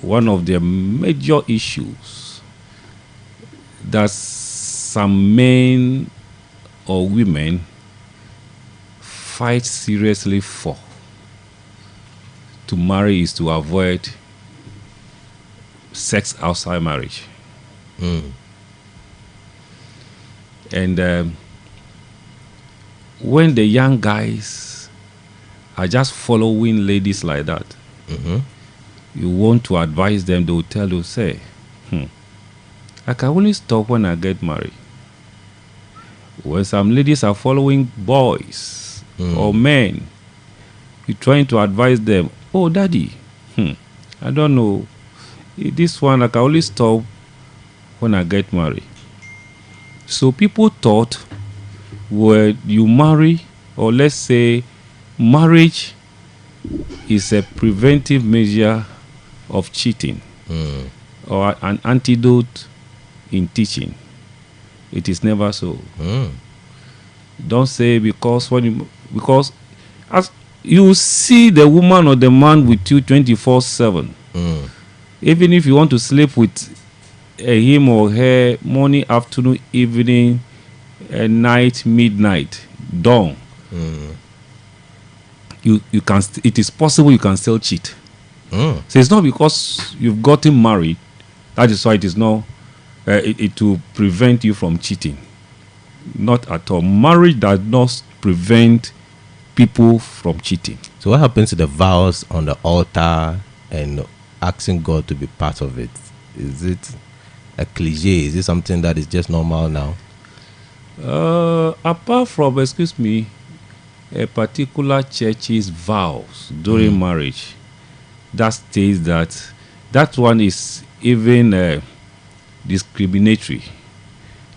one of the major issues that some men or women fight seriously for to marry is to avoid sex outside marriage. And when the young guys are just following ladies like that, you want to advise them, they will tell you, say, I can only stop when I get married. When some ladies are following boys or men, you're trying to advise them, oh, daddy, I don't know. This one, I can only stop when I get married. So people thought when you marry, or let's say marriage is a preventive measure of cheating or an antidote in teaching. It is never so. Don't say because as you see the woman or the man with you 24/7, even if you want to sleep with him or her morning, afternoon, evening, night, midnight, dawn, you can. It is possible you can still cheat. So it's not because you've gotten married that is why it is not. It will prevent you from cheating. Not at all. Marriage does not prevent people from cheating. So what happens to the vows on the altar and asking God to be part of it? Is it a cliche? Is it something that is just normal now? Apart from, a particular church's vows during marriage, that states that one is even discriminatory.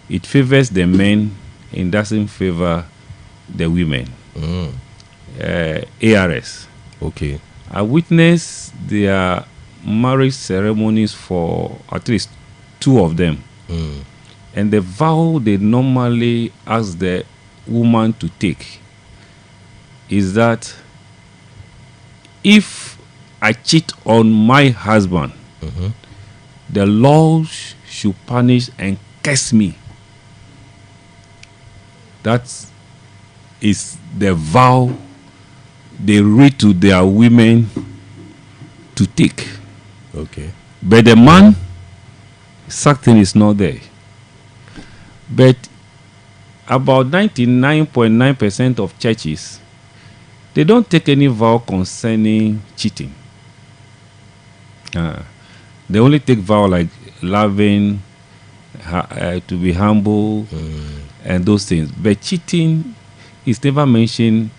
It favors the men and doesn't favor the women. ARS. Okay. I witnessed their marriage ceremonies for at least 2 of them. And the vow they normally ask the woman to take is that if I cheat on my husband, the Lord should punish and curse me. That is the vow they read to their women to take. Okay. But the man, something is not there. But about 99.9% of churches, they don't take any vow concerning cheating. They only take vow like loving, to be humble, and those things. But cheating is never mentioned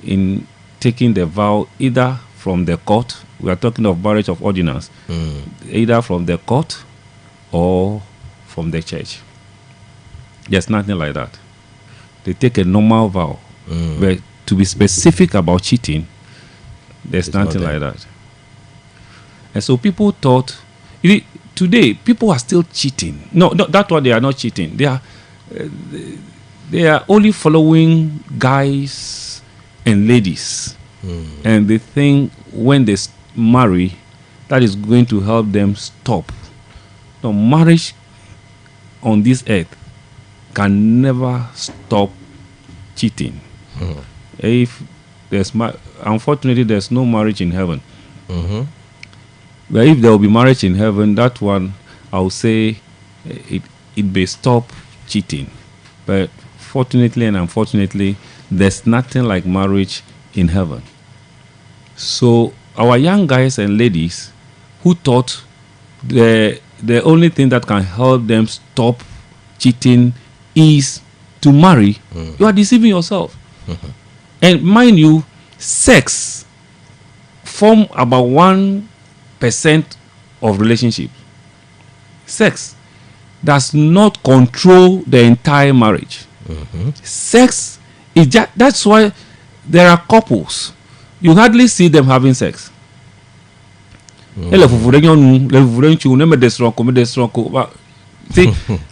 in taking the vow either from the court. We are talking of marriage of ordinance, either from the court or from the church. There's nothing like that. They take a normal vow. But to be specific about cheating, there's nothing like that. And so people thought, today people are still cheating. No, that's why they are not cheating. They are only following guys and ladies. And they think when they marry, that is going to help them stop. No, marriage on this earth can never stop cheating. If unfortunately there's no marriage in heaven. Mm-hmm. But if there will be marriage in heaven, that one I would say it may stop cheating. But fortunately and unfortunately, there's nothing like marriage in heaven. So our young guys and ladies who thought the only thing that can help them stop cheating is to marry, you are deceiving yourself. Mm-hmm. And mind you, sex form about 1% of relationship. Sex does not control the entire marriage. Mm-hmm. Sex is just, that's why there are couples you hardly see them having sex. See,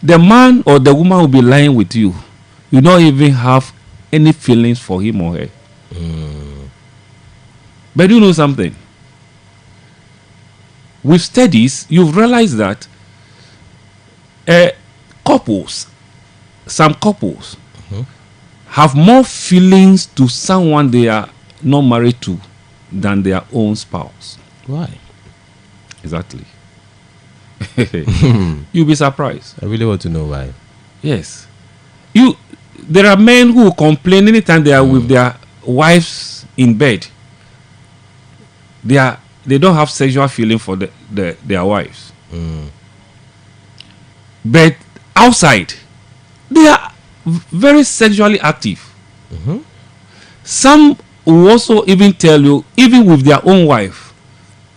the man or the woman will be lying with you. You don't even have any feelings for him or her. But you know something? With studies, you've realized that some couples have more feelings to someone they are not married to than their own spouse. Why? Exactly. You'll be surprised. I really want to know why. Yes. There are men who complain anytime they are with their wives in bed. They don't have sexual feeling for their wives. But outside, they are very sexually active. Some will also even tell you, even with their own wife,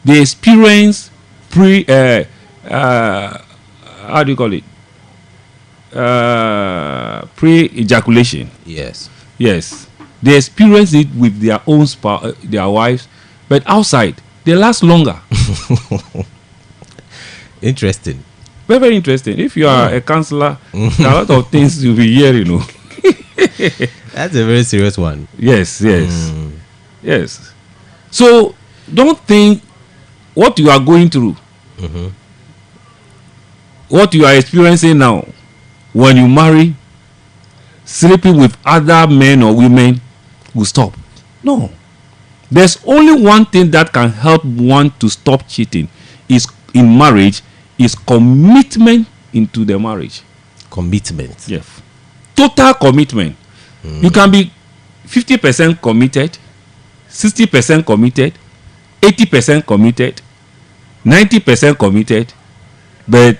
they experience how do you call it? Pre-ejaculation. Yes. Yes. They experience it with their own their wives, but outside they last longer. Interesting. Very, very interesting. If you are a counselor, there are a lot of things you'll be hearing. You know. That's a very serious one. Yes, yes, yes. So don't think what you are going through, what you are experiencing now, when you marry, sleeping with other men or women will stop. No. There's only one thing that can help one to stop cheating is in marriage is commitment into the marriage. Commitment. Yes. Total commitment. You can be 50% committed, 60% committed, 80% committed, 90% committed, but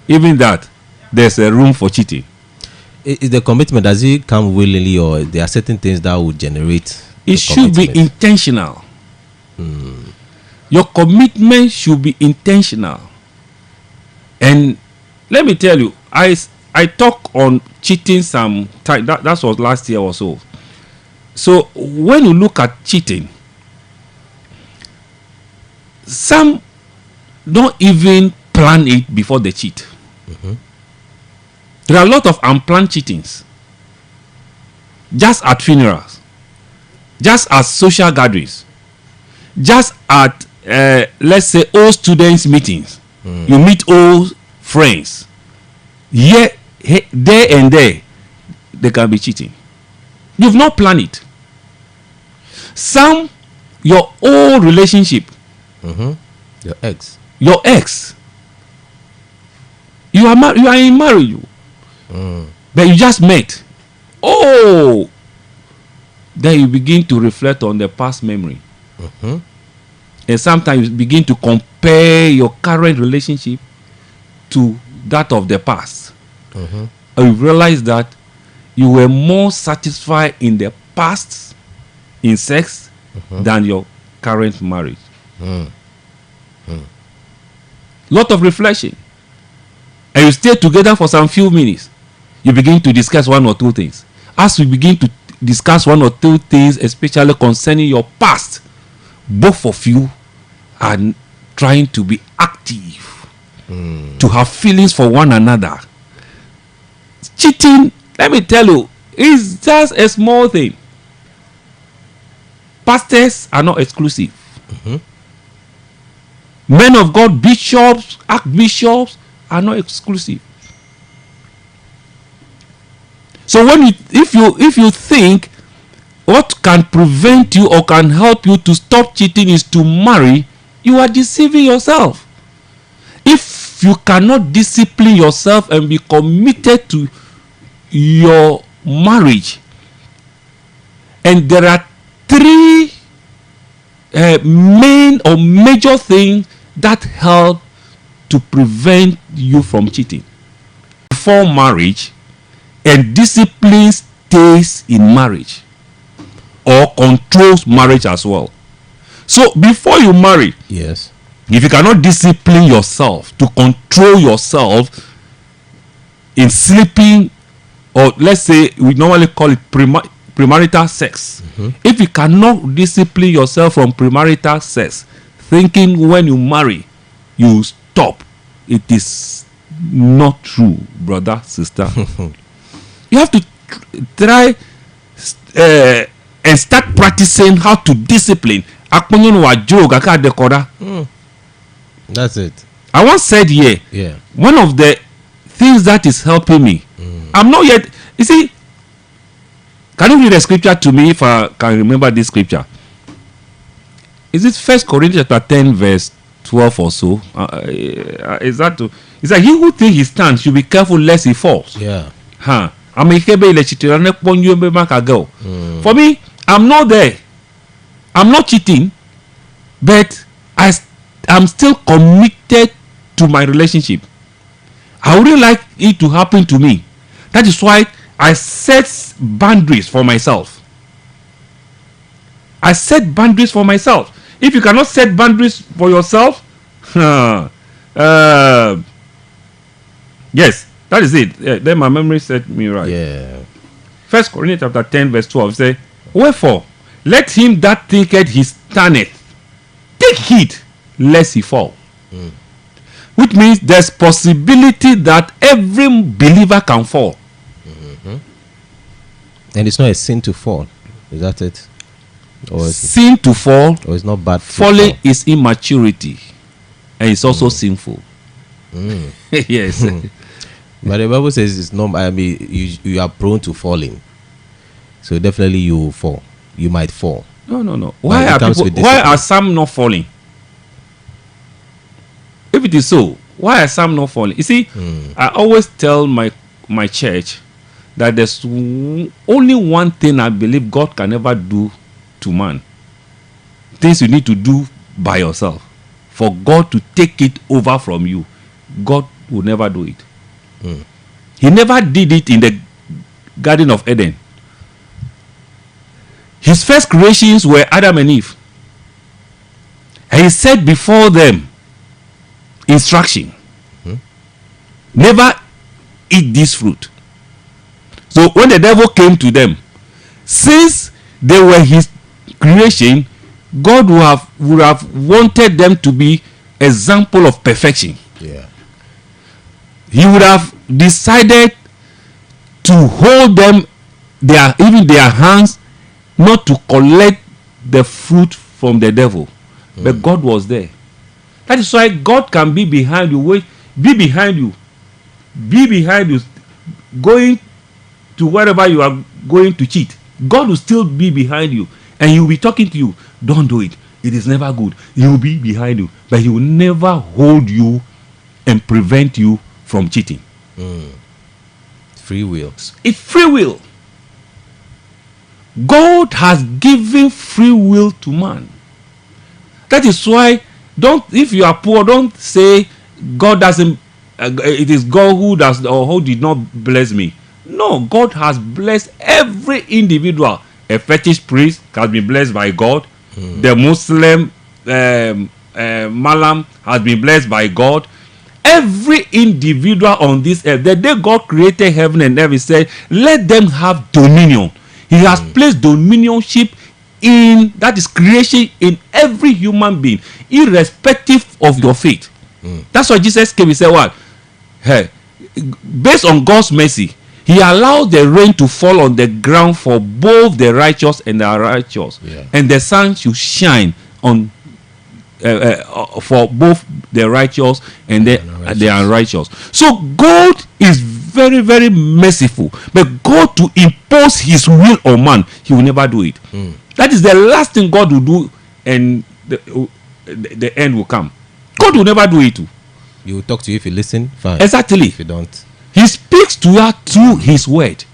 even that, there's a room for cheating. Is the commitment, does it come willingly, or there are certain things that will generate? It should be intentional. Your commitment should be intentional. And let me tell you, I talk on cheating some time. That was last year or so. So when you look at cheating, some don't even plan it before they cheat. There are a lot of unplanned cheatings. Just at funerals, just at social gatherings, just at let's say old students meetings. You meet old friends. Yet there and there, they can be cheating. You've not planned it. Some, your old relationship, your ex, you are in marriage, but you just met. Oh, then you begin to reflect on the past memory, and sometimes you begin to compare your current relationship to that of the past. And you realize that you were more satisfied in the past in sex than your current marriage. Lot of reflection. And you stay together for some few minutes. You begin to discuss one or two things. As you begin to discuss one or two things, especially concerning your past, both of you are trying to be active, to have feelings for one another. Cheating, let me tell you, is just a small thing. Pastors are not exclusive. Men of God, bishops, archbishops are not exclusive. So if you think what can prevent you or can help you to stop cheating is to marry, you are deceiving yourself. If you cannot discipline yourself and be committed to your marriage, and there are three main or major things that help to prevent you from cheating before marriage, and discipline stays in marriage or controls marriage as well. So before you marry, yes, if you cannot discipline yourself to control yourself in sleeping, or let's say we normally call it premarital sex. If you cannot discipline yourself from premarital sex, thinking when you marry you stop, it is not true, brother, sister. You have to try and start practicing how to discipline. That's it. I once said here, yeah, one of the things that is helping me, I'm not yet, you see, can you read the scripture to me if I can remember this scripture? Is it 1 Corinthians chapter 10 verse 12 or so? Is that to, it's like he who thinks he stands should be careful lest he falls. Yeah. For me, I'm not there. I'm not cheating, but I'm still committed to my relationship. I wouldn't like it to happen to me. That is why I set boundaries for myself. I set boundaries for myself. If you cannot set boundaries for yourself, yes, that is it. Then my memory set me right. Yeah. 1 Corinthians chapter 10 verse 12 say, wherefore, let him that thinketh he standeth take heed lest he fall. Which means there's possibility that every believer can fall. And it's not a sin to fall. Is that it? Or is sin to fall, or it's not bad. Falling is immaturity, and it's also sinful. Yes. But the Bible says it's not. I mean, you are prone to falling, so definitely you will fall. You might fall. No. Why are some not falling? If it is so, why are some not falling? You see, I always tell my church that there's only one thing I believe God can never do to man. Things you need to do by yourself. For God to take it over from you, God will never do it. He never did it in the Garden of Eden. His first creations were Adam and Eve. And he said before them, instruction, never eat this fruit. So when the devil came to them, since they were his creation, God would have wanted them to be example of perfection. Yeah. He would have decided to hold them, even their hands, not to collect the fruit from the devil. But God was there. That is why God can be behind you, be behind you, going to wherever you are going to cheat. God will still be behind you, and he will be talking to you. Don't do it. It is never good. He will be behind you, but he will never hold you and prevent you from cheating. Free will. It's free will. God has given free will to man. That is why if you are poor, don't say God doesn't. It is God who does or who did not bless me. No, God has blessed every individual. A fetish priest has been blessed by God. The Muslim Malam has been blessed by God. Every individual on this earth, the day God created heaven and earth, he said, let them have dominion. He has placed dominionship in, that is creation, in every human being, irrespective of your faith. That's why Jesus came. He said, what? Hey, based on God's mercy, he allowed the rain to fall on the ground for both the righteous and the unrighteous. Yeah. And the sun should shine on for both the righteous and the unrighteous. So God is very, very merciful. But God to impose his will on man, he will never do it. That is the last thing God will do, and the end will come. God will never do it. He will talk to you if you listen. Fine. Exactly. If you don't. He speaks to you through his word.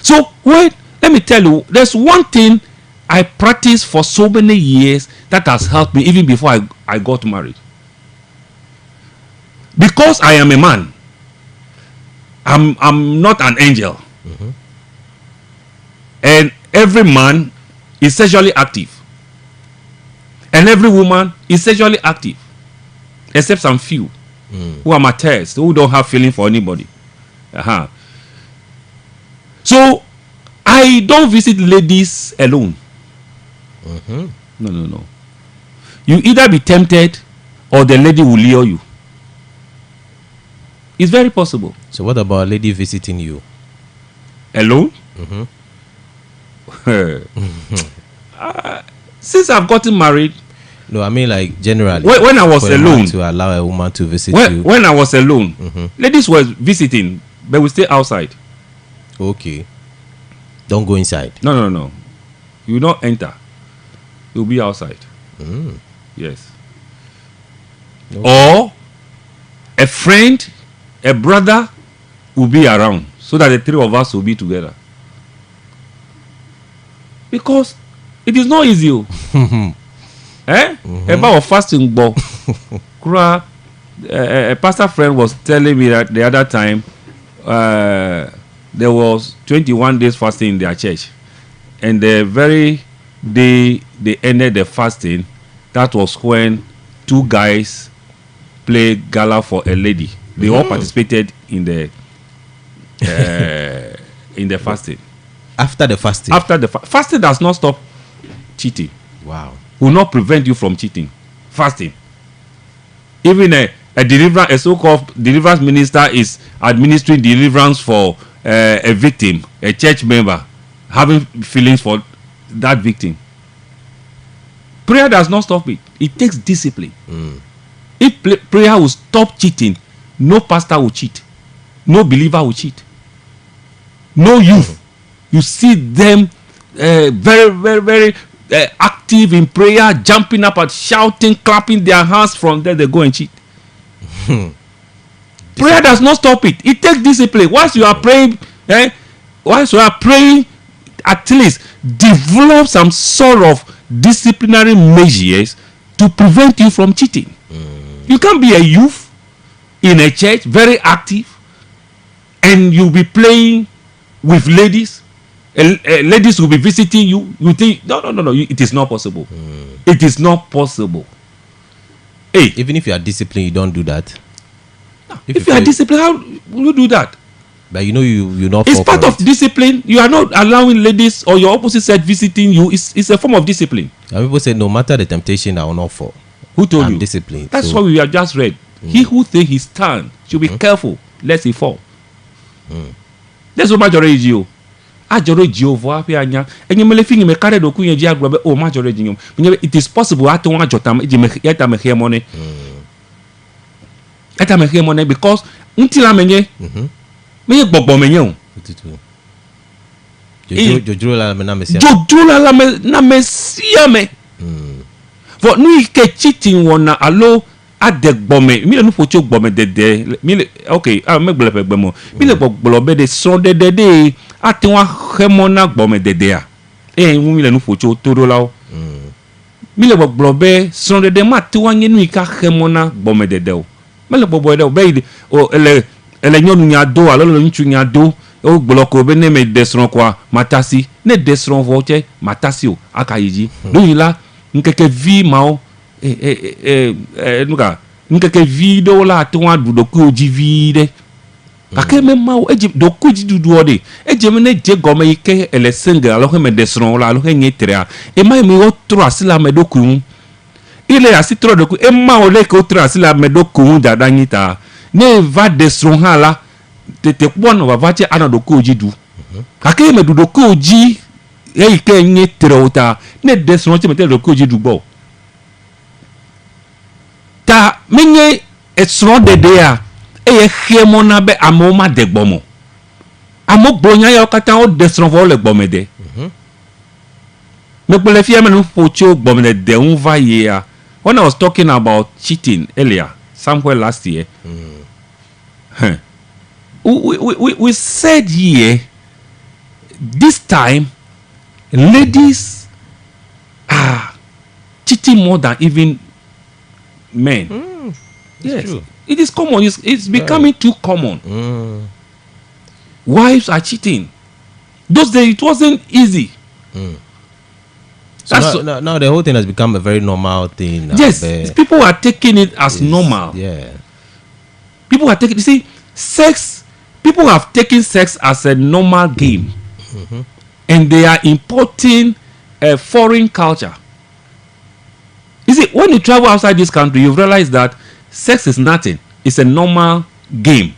So let me tell you, there's one thing I practiced for so many years that has helped me even before I got married. Because I am a man, I'm not an angel. And every man is sexually active. And every woman is sexually active. Except some few who are martyrs, who don't have feeling for anybody. So I don't visit ladies alone. No. You either be tempted or the lady will lure you. It's very possible. So what about a lady visiting you? Alone? Since I've gotten married. No, I mean like generally. When I was alone. To allow a woman to visit you. When I was alone, ladies were visiting, but we stay outside. Okay. Don't go inside. No. You will not enter. You'll be outside. Yes. Or a friend, a brother will be around so that the three of us will be together. Because it is not easy. About fasting, but a pastor friend was telling me that the other time there was 21 days fasting in their church, and the very day they ended the fasting, that was when two guys played gala for a lady. They all participated in the fasting. After the fasting. Fasting does not stop cheating. Wow. Will not prevent you from cheating. Fasting. Even a so-called deliverance minister is administering deliverance for a victim, a church member, having feelings for that victim. Prayer does not stop it. It takes discipline. If prayer will stop cheating, no pastor will cheat. No believer will cheat. No youth. You see them very, very, very active in prayer, jumping up and shouting, clapping their hands. From there they go and cheat. Prayer does not stop it. It takes discipline. Once you are praying, at least develop some sort of disciplinary measures to prevent you from cheating. You can't be a youth in a church, very active, and you'll be playing with ladies. Ladies will be visiting you. You think no. It is not possible. It is not possible. Hey, even if you are disciplined, you don't do that. No. If you are disciplined, how will you do that? But you not. It's part of discipline. You are not allowing ladies or your opposite sex visiting you. It's a form of discipline. And people say no matter the temptation, I will not fall. Who told you? Discipline. That's what we have just read. He who thinks he stand should be careful lest he fall. That's what majority is you. It is possible because until I'm me gbogbo menye jojo la na mesia me for nu ike cheating wona alo adegbome mi le nu focho gbome dede mi le okay me gbele gbemo mi le gbogbo be de son dede ati wa hemo na gbome dede a mi le nu focho toro lawo mi le gbogbo be son dede ma ti wa nyenu ika hemo na gbome dede o me le gbogbo de o be o ele nyonu nya do alo lo nchu nya do o gboloko be ne me desron kwa matasi ne desron voche matasi o akayiji luyila nkeke vi mao nuka nkeke vi do la to wa du ku oji vi de kake me mao eji do ku ji dudu ode eje me ne je gome ike ele singa alo me desron la alo nye trea e mai mi o tro asila me do ku ile asitro do ku e ma o le ko tro asila me do ku dada nyita ne va desron hala tete kwono va vache ana do ku oji du kake me du do ku oji e ike nye treota ne desron che me te do ku oji du gbo ta menye esron dede a eye xemo na be amewo ma de gbɔmo amewo gblɔ nya yawo katã wo de srɔ̃vɔwo le gbɔme de mekpele fia me nu ƒo tso gbɔme de ŋu va yia when I was talking about cheating earlier somewhere last year we said here this time ladies are cheating more than even men. Yes, true. It is common. It's becoming too common. Wives are cheating. Those days it wasn't easy. So now the whole thing has become a very normal thing. Yes, people are taking it as normal. Yeah. People are taking. You see, sex. People have taken sex as a normal game, and they are importing a foreign culture. You see, when you travel outside this country, you realize that sex is nothing. It's a normal game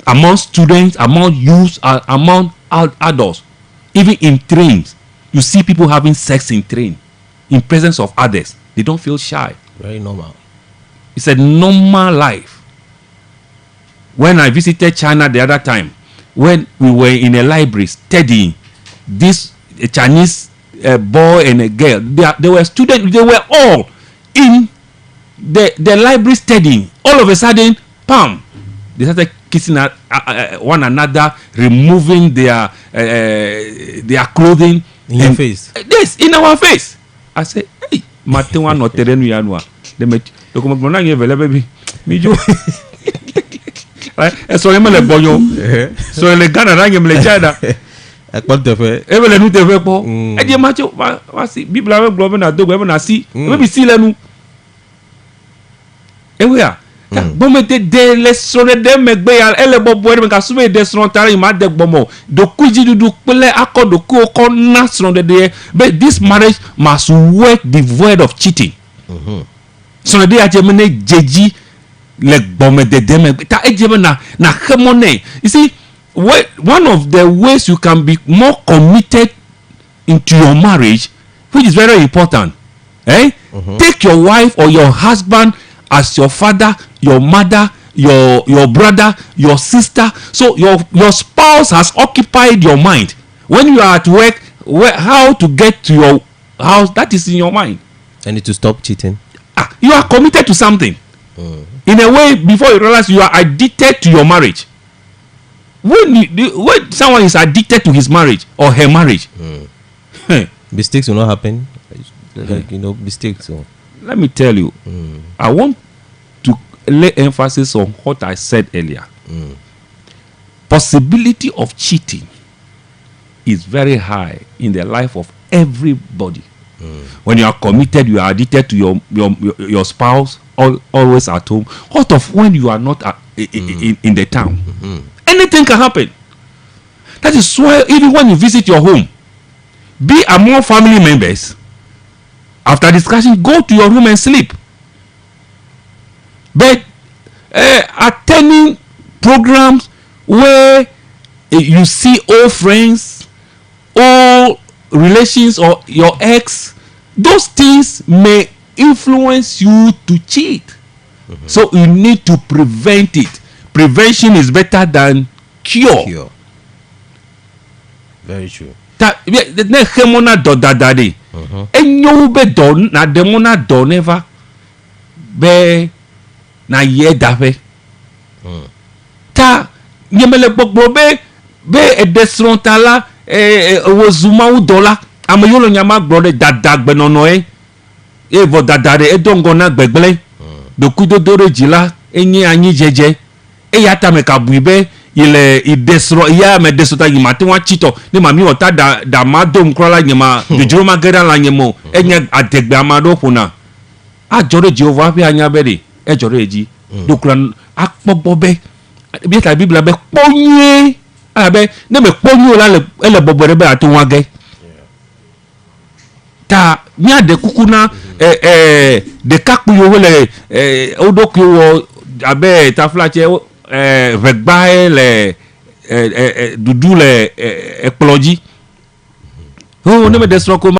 among students, among youths, among adults. Even in trains, you see people having sex in train, in presence of others. They don't feel shy. Very normal. It's a normal life. When I visited China the other time, when we were in a library studying, this Chinese boy and a girl, they were students, they were all in the library studying. All of a sudden, pam, they started kissing one another, removing their clothing in your face. Yes, in our face. I said, hey, Matewa no terenu yanwa. They met the command baby. Me jo. So I'm le bonyo. So le Ghana range me le China. Ekpon te fe. E le nu te fe po. E di macho wa si Bible ave globe na do na si. We be si le nu. E we a. Bo me de le sone de me gbe ya ele bobo e me ka sume de sone tari ma de gbomo. Do kuji dudu pele akodo ko ko na sone de. But this marriage must work devoid of cheating. Sone de a je me ne jeji le gbome de dem ta ejebe na hemone. You see, one of the ways you can be more committed into your marriage, which is very important, take your wife or your husband as your father, your mother, your brother, your sister. So your spouse has occupied your mind. When you are at work, how to get to your house, that is in your mind. And to stop cheating. You are committed to something. In a way, before you realize you are addicted to your marriage. When someone is addicted to his marriage or her marriage, mistakes will not happen. Like, mistakes. Let me tell you, I want to lay emphasis on what I said earlier. Possibility of cheating is very high in the life of everybody. When you are committed, you are addicted to your spouse, always at home. What of when you are not in the town? Anything can happen. That is why even when you visit your home, be among family members. After discussion, go to your room and sleep. But attending programs where you see old friends, old relations, or your ex, those things may influence you to cheat. So you need to prevent it. Prevention is better than cure. Very true. Ne hemona do dadade. Enyo be do na demona do never be na ye dafe. Ta nyemele gbogbo be edesrontala wozuma udola amayolo nyama gbode dadagbe nono evo dadare edongo na gbegbele dokudodore jila enye anyi jeje eyata me kabuibe ile idesro ya me desota yimate wa chito ni mami ota da madom krola nyema dejuro magera la nyemo enye adegbe amado funa ajore Jehovah bi anya bere ejore eji dokura akpobobe bi ta Bible be ponye abe ne me ponye la ele bobore be atu wage ta nya de kukuna de kakpu yo le odokyo wo abe ta flache vegba le dudu le ekploji o ne me desro ko